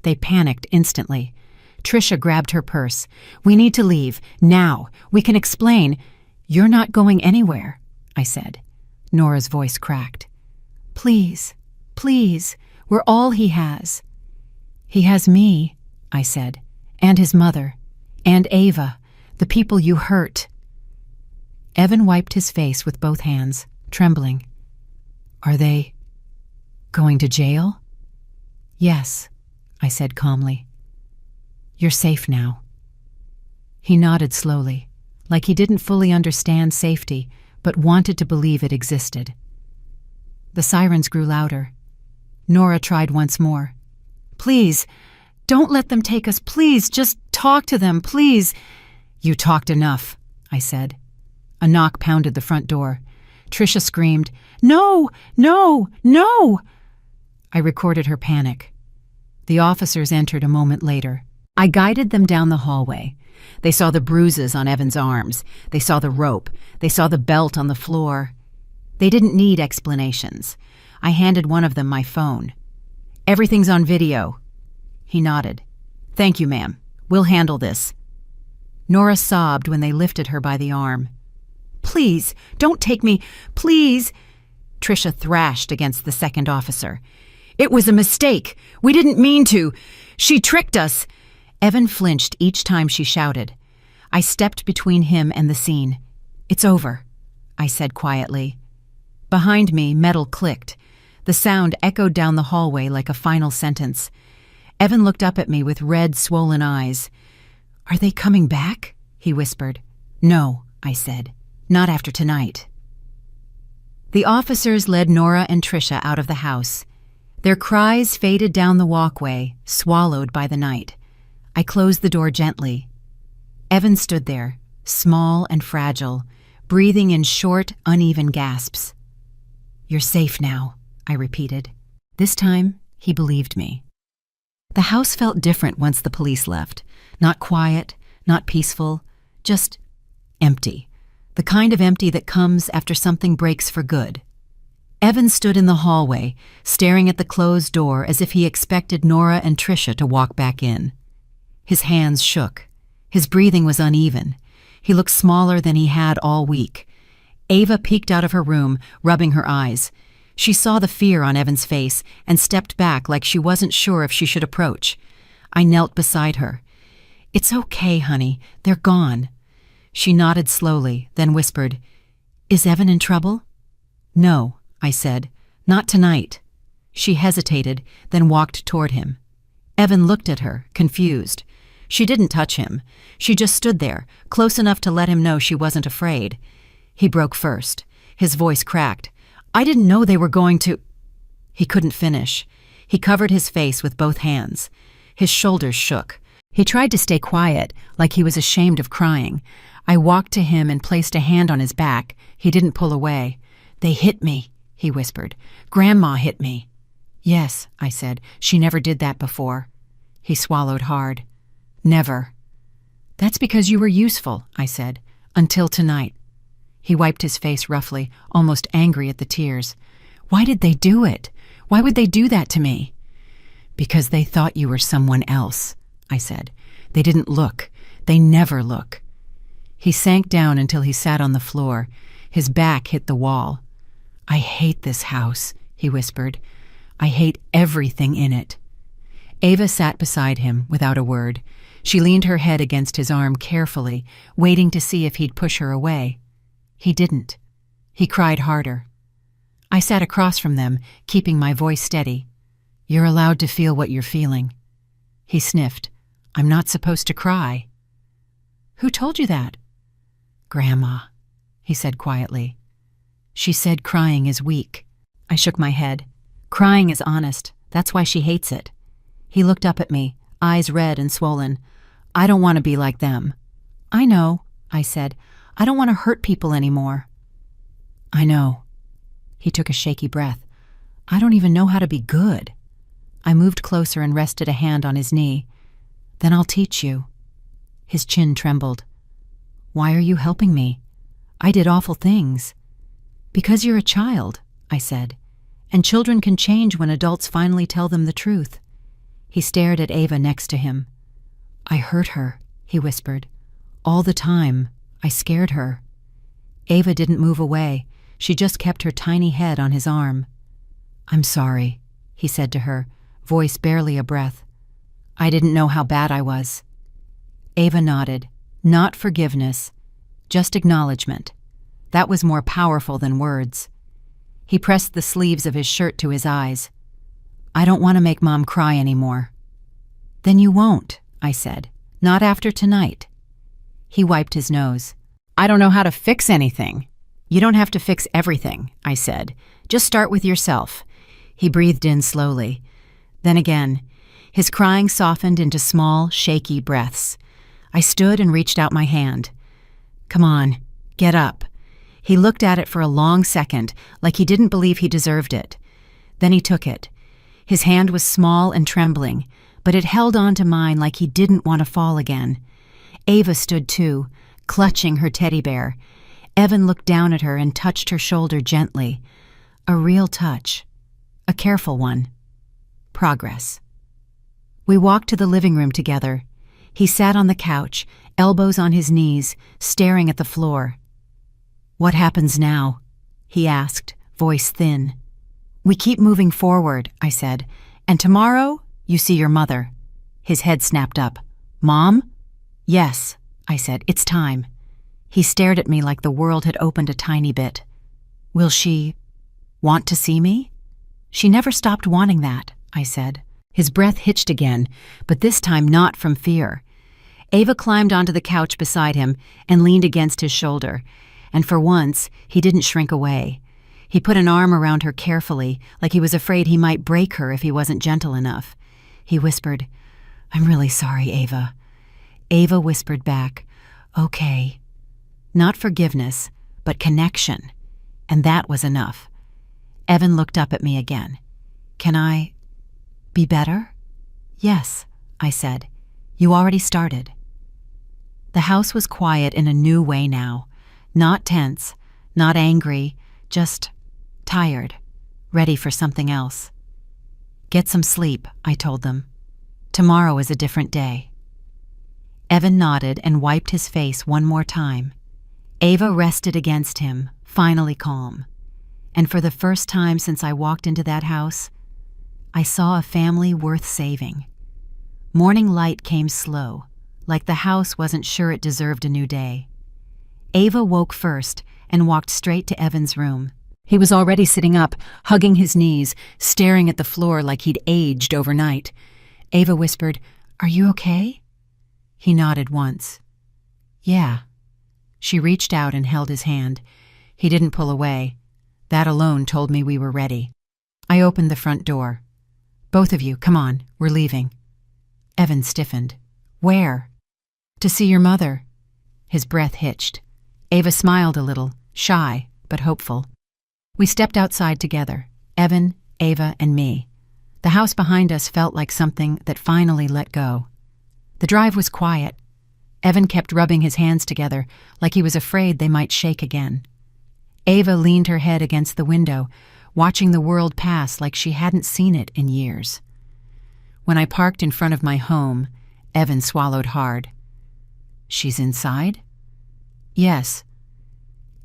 They panicked instantly. Tricia grabbed her purse. We need to leave. Now. We can explain. You're not going anywhere, I said. Nora's voice cracked. Please, please. We're all he has. He has me, I said, and his mother, and Ava, the people you hurt. Evan wiped his face with both hands, trembling. Are they going to jail? Yes, I said calmly. You're safe now. He nodded slowly, like he didn't fully understand safety, but wanted to believe it existed. The sirens grew louder. Nora tried once more. Please, don't let them take us. Please, just talk to them, please. You talked enough, I said. A knock pounded the front door. Tricia screamed, No, no, no! I recorded her panic. The officers entered a moment later. I guided them down the hallway. They saw the bruises on Evan's arms. They saw the rope. They saw the belt on the floor. They didn't need explanations. I handed one of them my phone. Everything's on video. He nodded. Thank you, ma'am. We'll handle this. Nora sobbed when they lifted her by the arm. Please, don't take me. Please. Tricia thrashed against the second officer. It was a mistake. We didn't mean to. She tricked us. Evan flinched each time she shouted. I stepped between him and the scene. It's over, I said quietly. Behind me, metal clicked. The sound echoed down the hallway like a final sentence. Evan looked up at me with red, swollen eyes. Are they coming back? He whispered. No, I said. Not after tonight. The officers led Nora and Tricia out of the house. Their cries faded down the walkway, swallowed by the night. I closed the door gently. Evan stood there, small and fragile, breathing in short, uneven gasps. "You're safe now," I repeated. This time, he believed me. The house felt different once the police left. Not quiet, not peaceful, just empty. The kind of empty that comes after something breaks for good. Evan stood in the hallway, staring at the closed door as if he expected Nora and Tricia to walk back in. His hands shook. His breathing was uneven. He looked smaller than he had all week. Ava peeked out of her room, rubbing her eyes. She saw the fear on Evan's face and stepped back like she wasn't sure if she should approach. I knelt beside her. "It's okay, honey. They're gone." She nodded slowly, then whispered, "Is Evan in trouble?" "No," I said. "Not tonight." She hesitated, then walked toward him. Evan looked at her, confused. She didn't touch him. She just stood there, close enough to let him know she wasn't afraid. He broke first. His voice cracked. "I didn't know they were going to—" He couldn't finish. He covered his face with both hands. His shoulders shook. He tried to stay quiet, like he was ashamed of crying. I walked to him and placed a hand on his back. He didn't pull away. "They hit me," he whispered. "Grandma hit me." "Yes," I said. "She never did that before." He swallowed hard. "Never." "That's because you were useful," I said. "Until tonight." He wiped his face roughly, almost angry at the tears. "Why did they do it? Why would they do that to me?" "Because they thought you were someone else," I said. "They didn't look. They never look." He sank down until he sat on the floor. His back hit the wall. "I hate this house," he whispered. "I hate everything in it." Ava sat beside him without a word. She leaned her head against his arm carefully, waiting to see if he'd push her away. He didn't. He cried harder. I sat across from them, keeping my voice steady. "You're allowed to feel what you're feeling." He sniffed. "I'm not supposed to cry." "Who told you that?" "Grandma," he said quietly. "She said crying is weak." I shook my head. "Crying is honest. That's why she hates it." He looked up at me, eyes red and swollen. "I don't want to be like them." "I know," I said. "I don't want to hurt people anymore." "I know." He took a shaky breath. "I don't even know how to be good." I moved closer and rested a hand on his knee. "Then I'll teach you." His chin trembled. "Why are you helping me? I did awful things." "Because you're a child," I said, "and children can change when adults finally tell them the truth." He stared at Ava next to him. "I hurt her," he whispered. "All the time. I scared her." Ava didn't move away. She just kept her tiny head on his arm. "I'm sorry," he said to her, voice barely a breath. "I didn't know how bad I was." Ava nodded. Not forgiveness, just acknowledgement. That was more powerful than words. He pressed the sleeves of his shirt to his eyes. "I don't want to make Mom cry anymore." "Then you won't," I said. "Not after tonight." He wiped his nose. "I don't know how to fix anything." "You don't have to fix everything," I said. "Just start with yourself." He breathed in slowly. Then again, his crying softened into small, shaky breaths. I stood and reached out my hand. "Come on, get up." He looked at it for a long second, like he didn't believe he deserved it. Then he took it. His hand was small and trembling, but it held on to mine like he didn't want to fall again. Ava stood too, clutching her teddy bear. Evan looked down at her and touched her shoulder gently. A real touch. A careful one. Progress. We walked to the living room together. He sat on the couch, elbows on his knees, staring at the floor. "What happens now?" he asked, voice thin. "We keep moving forward," I said. "And tomorrow, you see your mother." His head snapped up. "Mom?" "Yes," I said. "It's time." He stared at me like the world had opened a tiny bit. "Will she want to see me?" "She never stopped wanting that," I said. His breath hitched again, but this time not from fear. Ava climbed onto the couch beside him and leaned against his shoulder, and for once, he didn't shrink away. He put an arm around her carefully, like he was afraid he might break her if he wasn't gentle enough. He whispered, "I'm really sorry, Ava." Ava whispered back, "Okay." Not forgiveness, but connection. And that was enough. Evan looked up at me again. Can I be better? Yes, I said. You already started. The house was quiet in a new way now. Not tense, not angry, just tired, ready for something else. Get some sleep, I told them. Tomorrow is a different day. Evan nodded and wiped his face one more time. Ava rested against him, finally calm. And for the first time since I walked into that house, I saw a family worth saving. Morning light came slow, like the house wasn't sure it deserved a new day. Ava woke first and walked straight to Evan's room. He was already sitting up, hugging his knees, staring at the floor like he'd aged overnight. Ava whispered, "Are you okay?" He nodded once. "Yeah." She reached out and held his hand. He didn't pull away. That alone told me we were ready. I opened the front door. "Both of you, come on, we're leaving." Evan stiffened. "Where?" "To see your mother." His breath hitched. Ava smiled a little, shy, but hopeful. We stepped outside together, Evan, Ava, and me. The house behind us felt like something that finally let go. The drive was quiet. Evan kept rubbing his hands together like he was afraid they might shake again. Ava leaned her head against the window, watching the world pass like she hadn't seen it in years. When I parked in front of my home, Evan swallowed hard. "She's inside?" "Yes."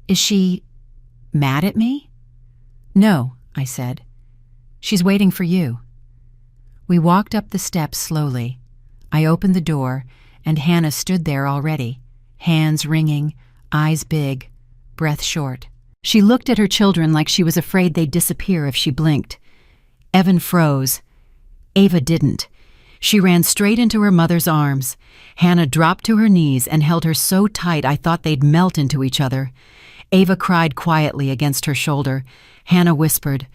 "Is she mad at me?" "No," I said. "She's waiting for you." We walked up the steps slowly. I opened the door, and Hannah stood there already, hands wringing, eyes big, breath short. She looked at her children like she was afraid they'd disappear if she blinked. Evan froze. Ava didn't. She ran straight into her mother's arms. Hannah dropped to her knees and held her so tight I thought they'd melt into each other. Ava cried quietly against her shoulder. Hannah whispered,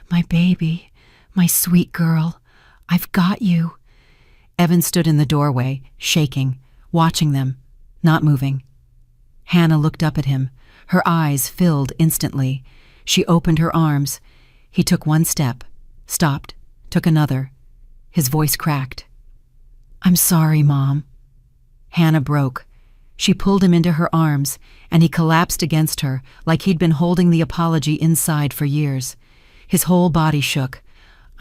"My baby, my sweet girl, I've got you." Evan stood in the doorway, shaking, watching them, not moving. Hannah looked up at him. Her eyes filled instantly. She opened her arms. He took one step, stopped, took another. His voice cracked. "I'm sorry, Mom." Hannah broke. She pulled him into her arms, and he collapsed against her like he'd been holding the apology inside for years. His whole body shook.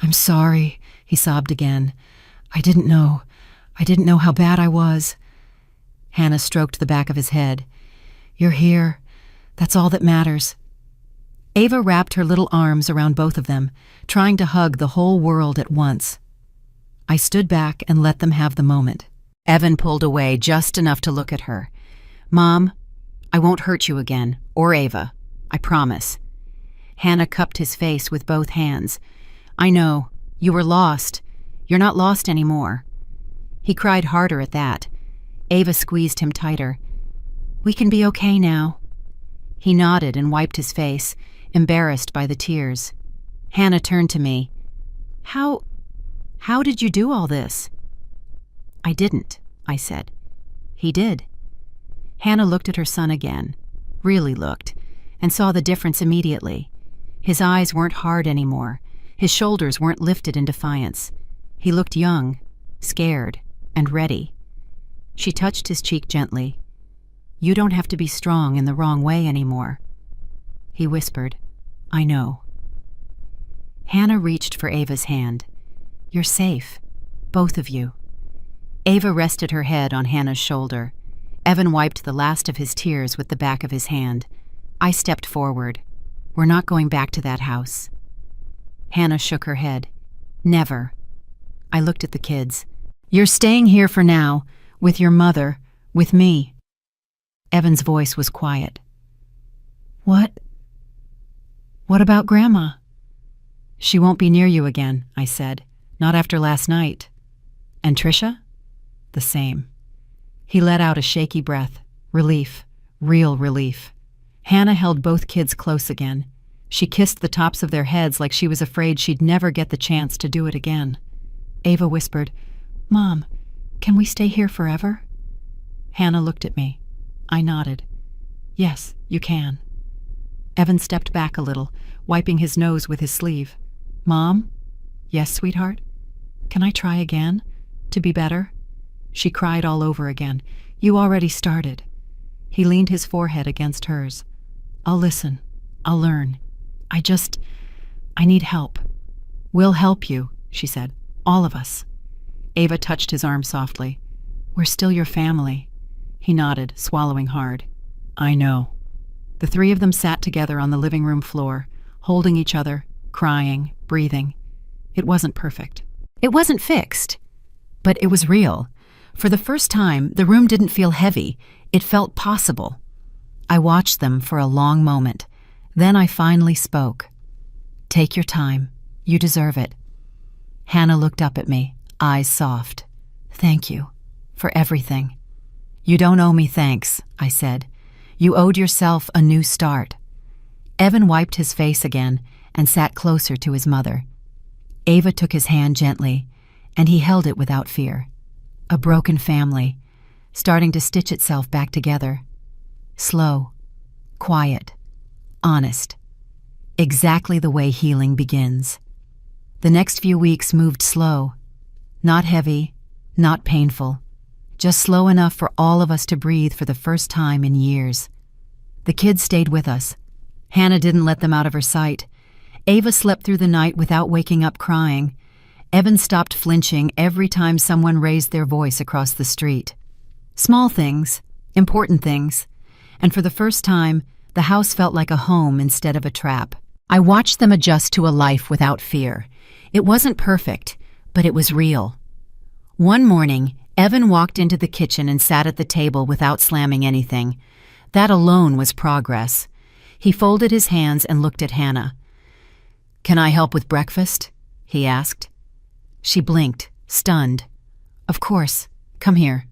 "I'm sorry," he sobbed again. I didn't know how bad I was." Hannah stroked the back of his head. "You're here. That's all that matters." Ava wrapped her little arms around both of them, trying to hug the whole world at once. I stood back and let them have the moment. Evan pulled away just enough to look at her. "Mom, I won't hurt you again, or Ava. I promise." Hannah cupped his face with both hands. "I know. You were lost. You're not lost anymore." He cried harder at that. Ava squeezed him tighter. "We can be okay now." He nodded and wiped his face, embarrassed by the tears. Hannah turned to me. How did you do all this?" "I didn't," I said. "He did." Hannah looked at her son again, really looked, and saw the difference immediately. His eyes weren't hard anymore. His shoulders weren't lifted in defiance. He looked young, scared, and ready. She touched his cheek gently. "You don't have to be strong in the wrong way anymore." He whispered, "I know." Hannah reached for Ava's hand. "You're safe, both of you." Ava rested her head on Hannah's shoulder. Evan wiped the last of his tears with the back of his hand. I stepped forward. "We're not going back to that house." Hannah shook her head. "Never." I looked at the kids. "You're staying here for now, with your mother, with me." Evan's voice was quiet. What about Grandma?" "She won't be near you again," I said. "Not after last night." "And Trisha?" "The same." He let out a shaky breath. Relief. Real relief. Hannah held both kids close again. She kissed the tops of their heads like she was afraid she'd never get the chance to do it again. Ava whispered, "Mom, can we stay here forever?" Hannah looked at me. I nodded. Yes, you can. Evan stepped back a little, wiping his nose with his sleeve. Mom? Yes, sweetheart? Can I try again? To be better? She cried all over again. You already started. He leaned his forehead against hers. I'll listen. I'll learn. I need help. We'll help you, she said. All of us. Ava touched his arm softly. We're still your family. He nodded, swallowing hard. I know. The three of them sat together on the living room floor, holding each other, crying, breathing. It wasn't perfect. It wasn't fixed. But it was real. For the first time, the room didn't feel heavy. It felt possible. I watched them for a long moment. Then I finally spoke. Take your time. You deserve it. Hannah looked up at me, eyes soft. Thank you. For everything. You don't owe me thanks, I said. You owed yourself a new start. Evan wiped his face again and sat closer to his mother. Ava took his hand gently, and he held it without fear. A broken family, starting to stitch itself back together. Slow, quiet, honest. Exactly the way healing begins. The next few weeks moved slow. Not heavy, not painful. Just slow enough for all of us to breathe for the first time in years. The kids stayed with us. Hannah didn't let them out of her sight. Ava slept through the night without waking up crying. Evan stopped flinching every time someone raised their voice across the street. Small things, important things. And for the first time, the house felt like a home instead of a trap. I watched them adjust to a life without fear. It wasn't perfect, but it was real. One morning, Evan walked into the kitchen and sat at the table without slamming anything. That alone was progress. He folded his hands and looked at Hannah. Can I help with breakfast? He asked. She blinked, stunned. Of course. Come here.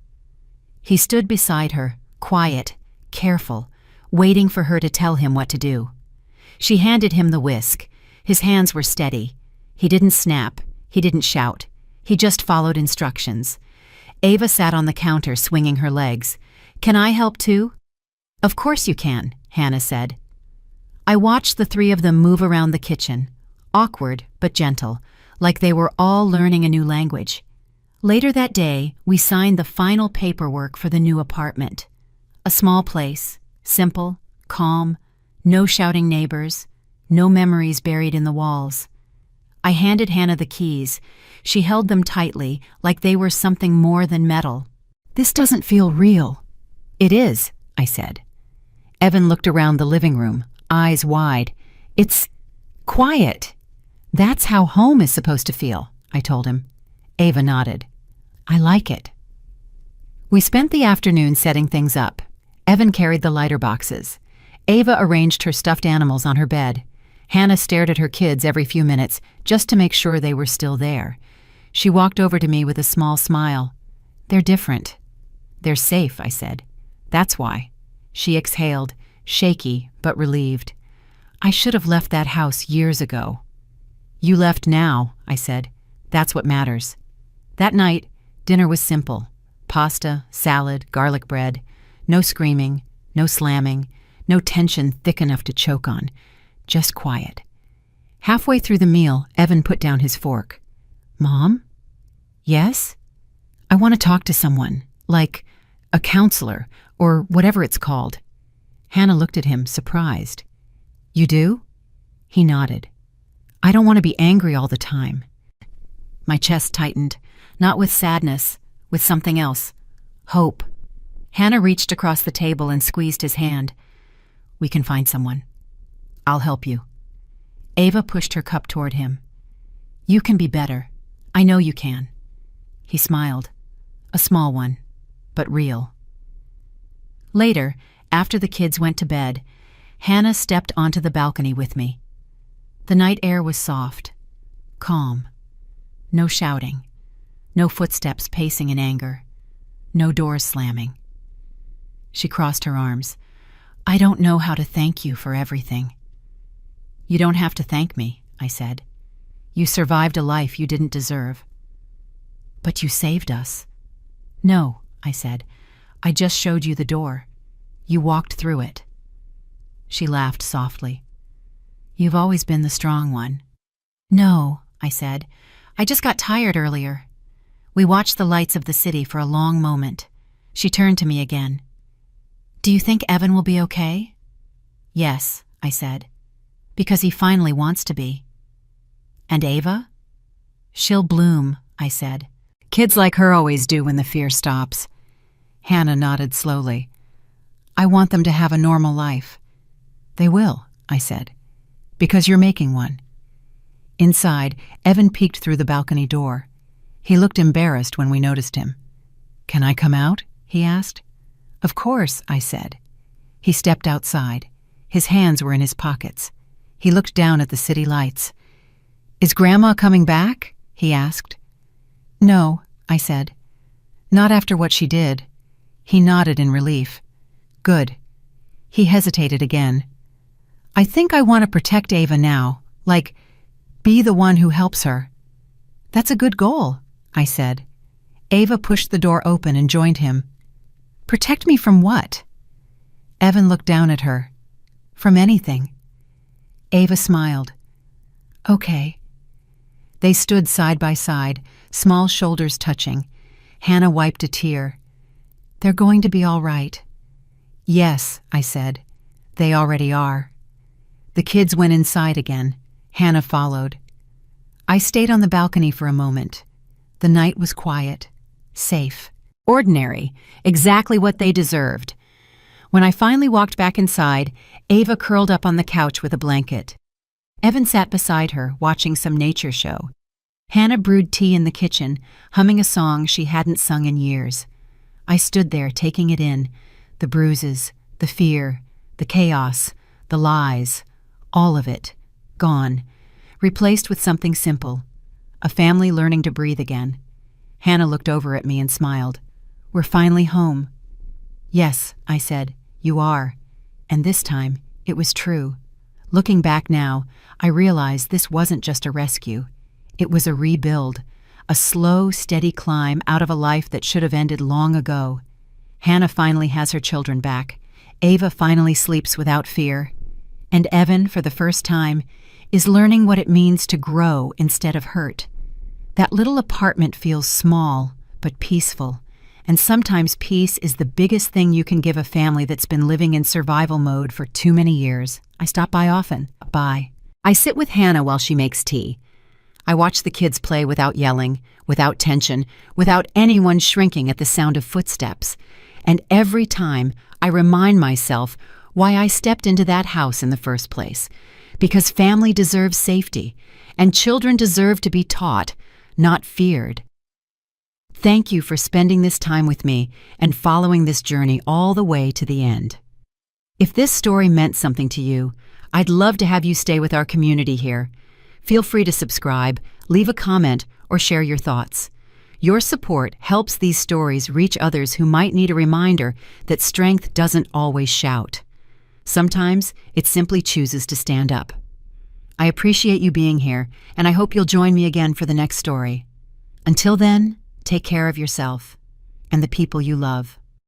He stood beside her, quiet, careful, waiting for her to tell him what to do. She handed him the whisk. His hands were steady. He didn't snap. He didn't shout. He just followed instructions. Ava sat on the counter, swinging her legs. Can I help too? Of course you can, Hannah said. I watched the three of them move around the kitchen, awkward but gentle, like they were all learning a new language. Later that day, we signed the final paperwork for the new apartment. A small place, simple, calm, no shouting neighbors, no memories buried in the walls. I handed Hannah the keys. She held them tightly, like they were something more than metal. This doesn't feel real. It is, I said. Evan looked around the living room, eyes wide. It's quiet. That's how home is supposed to feel, I told him. Ava nodded. I like it. We spent the afternoon setting things up. Evan carried the lighter boxes. Ava arranged her stuffed animals on her bed. Hannah stared at her kids every few minutes just to make sure they were still there. She walked over to me with a small smile. They're different. They're safe, I said. That's why. She exhaled, shaky but relieved. I should have left that house years ago. You left now, I said. That's what matters. That night, dinner was simple. Pasta, salad, garlic bread. No screaming, no slamming, no tension thick enough to choke on. Just quiet. Halfway through the meal, Evan put down his fork. Mom? Yes? I want to talk to someone, like a counselor, or whatever it's called. Hannah looked at him, surprised. You do? He nodded. I don't want to be angry all the time. My chest tightened, not with sadness, with something else. Hope. Hannah reached across the table and squeezed his hand. We can find someone. I'll help you. Ava pushed her cup toward him. You can be better. I know you can. He smiled. A small one, but real. Later, after the kids went to bed, Hannah stepped onto the balcony with me. The night air was soft, calm. No shouting. No footsteps pacing in anger. No doors slamming. She crossed her arms. I don't know how to thank you for everything. You don't have to thank me, I said. You survived a life you didn't deserve. But you saved us. No, I said. I just showed you the door. You walked through it. She laughed softly. You've always been the strong one. No, I said. I just got tired earlier. We watched the lights of the city for a long moment. She turned to me again. Do you think Evan will be okay? Yes, I said, because he finally wants to be. And Ava? She'll bloom, I said. Kids like her always do when the fear stops. Hannah nodded slowly. I want them to have a normal life. They will, I said, because you're making one. Inside, Evan peeked through the balcony door. He looked embarrassed when we noticed him. Can I come out? He asked. Of course, I said. He stepped outside. His hands were in his pockets. He looked down at the city lights. Is Grandma coming back? He asked. No, I said. Not after what she did. He nodded in relief. Good. He hesitated again. I think I want to protect Ava now, like, be the one who helps her. That's a good goal, I said. Ava pushed the door open and joined him. Protect me from what? Evan looked down at her. From anything. Ava smiled. Okay. They stood side by side, small shoulders touching. Hannah wiped a tear. They're going to be all right. Yes, I said. They already are. The kids went inside again. Hannah followed. I stayed on the balcony for a moment. The night was quiet, safe, ordinary, exactly what they deserved. When I finally walked back inside, Ava curled up on the couch with a blanket. Evan sat beside her, watching some nature show. Hannah brewed tea in the kitchen, humming a song she hadn't sung in years. I stood there, taking it in, the bruises, the fear, the chaos, the lies, all of it, gone, replaced with something simple, a family learning to breathe again. Hannah looked over at me and smiled. We're finally home. Yes, I said, you are. And this time, it was true. Looking back now, I realized this wasn't just a rescue. It was a rebuild, a slow, steady climb out of a life that should have ended long ago. Hannah finally has her children back. Ava finally sleeps without fear. And Evan, for the first time, is learning what it means to grow instead of hurt. That little apartment feels small, but peaceful. And sometimes peace is the biggest thing you can give a family that's been living in survival mode for too many years. I stop by often. Bye. I sit with Hannah while she makes tea. I watch the kids play without yelling, without tension, without anyone shrinking at the sound of footsteps. And every time, I remind myself why I stepped into that house in the first place. Because family deserves safety, and children deserve to be taught, not feared. Thank you for spending this time with me and following this journey all the way to the end. If this story meant something to you, I'd love to have you stay with our community here. Feel free to subscribe, leave a comment, or share your thoughts. Your support helps these stories reach others who might need a reminder that strength doesn't always shout. Sometimes it simply chooses to stand up. I appreciate you being here, and I hope you'll join me again for the next story. Until then, take care of yourself and the people you love.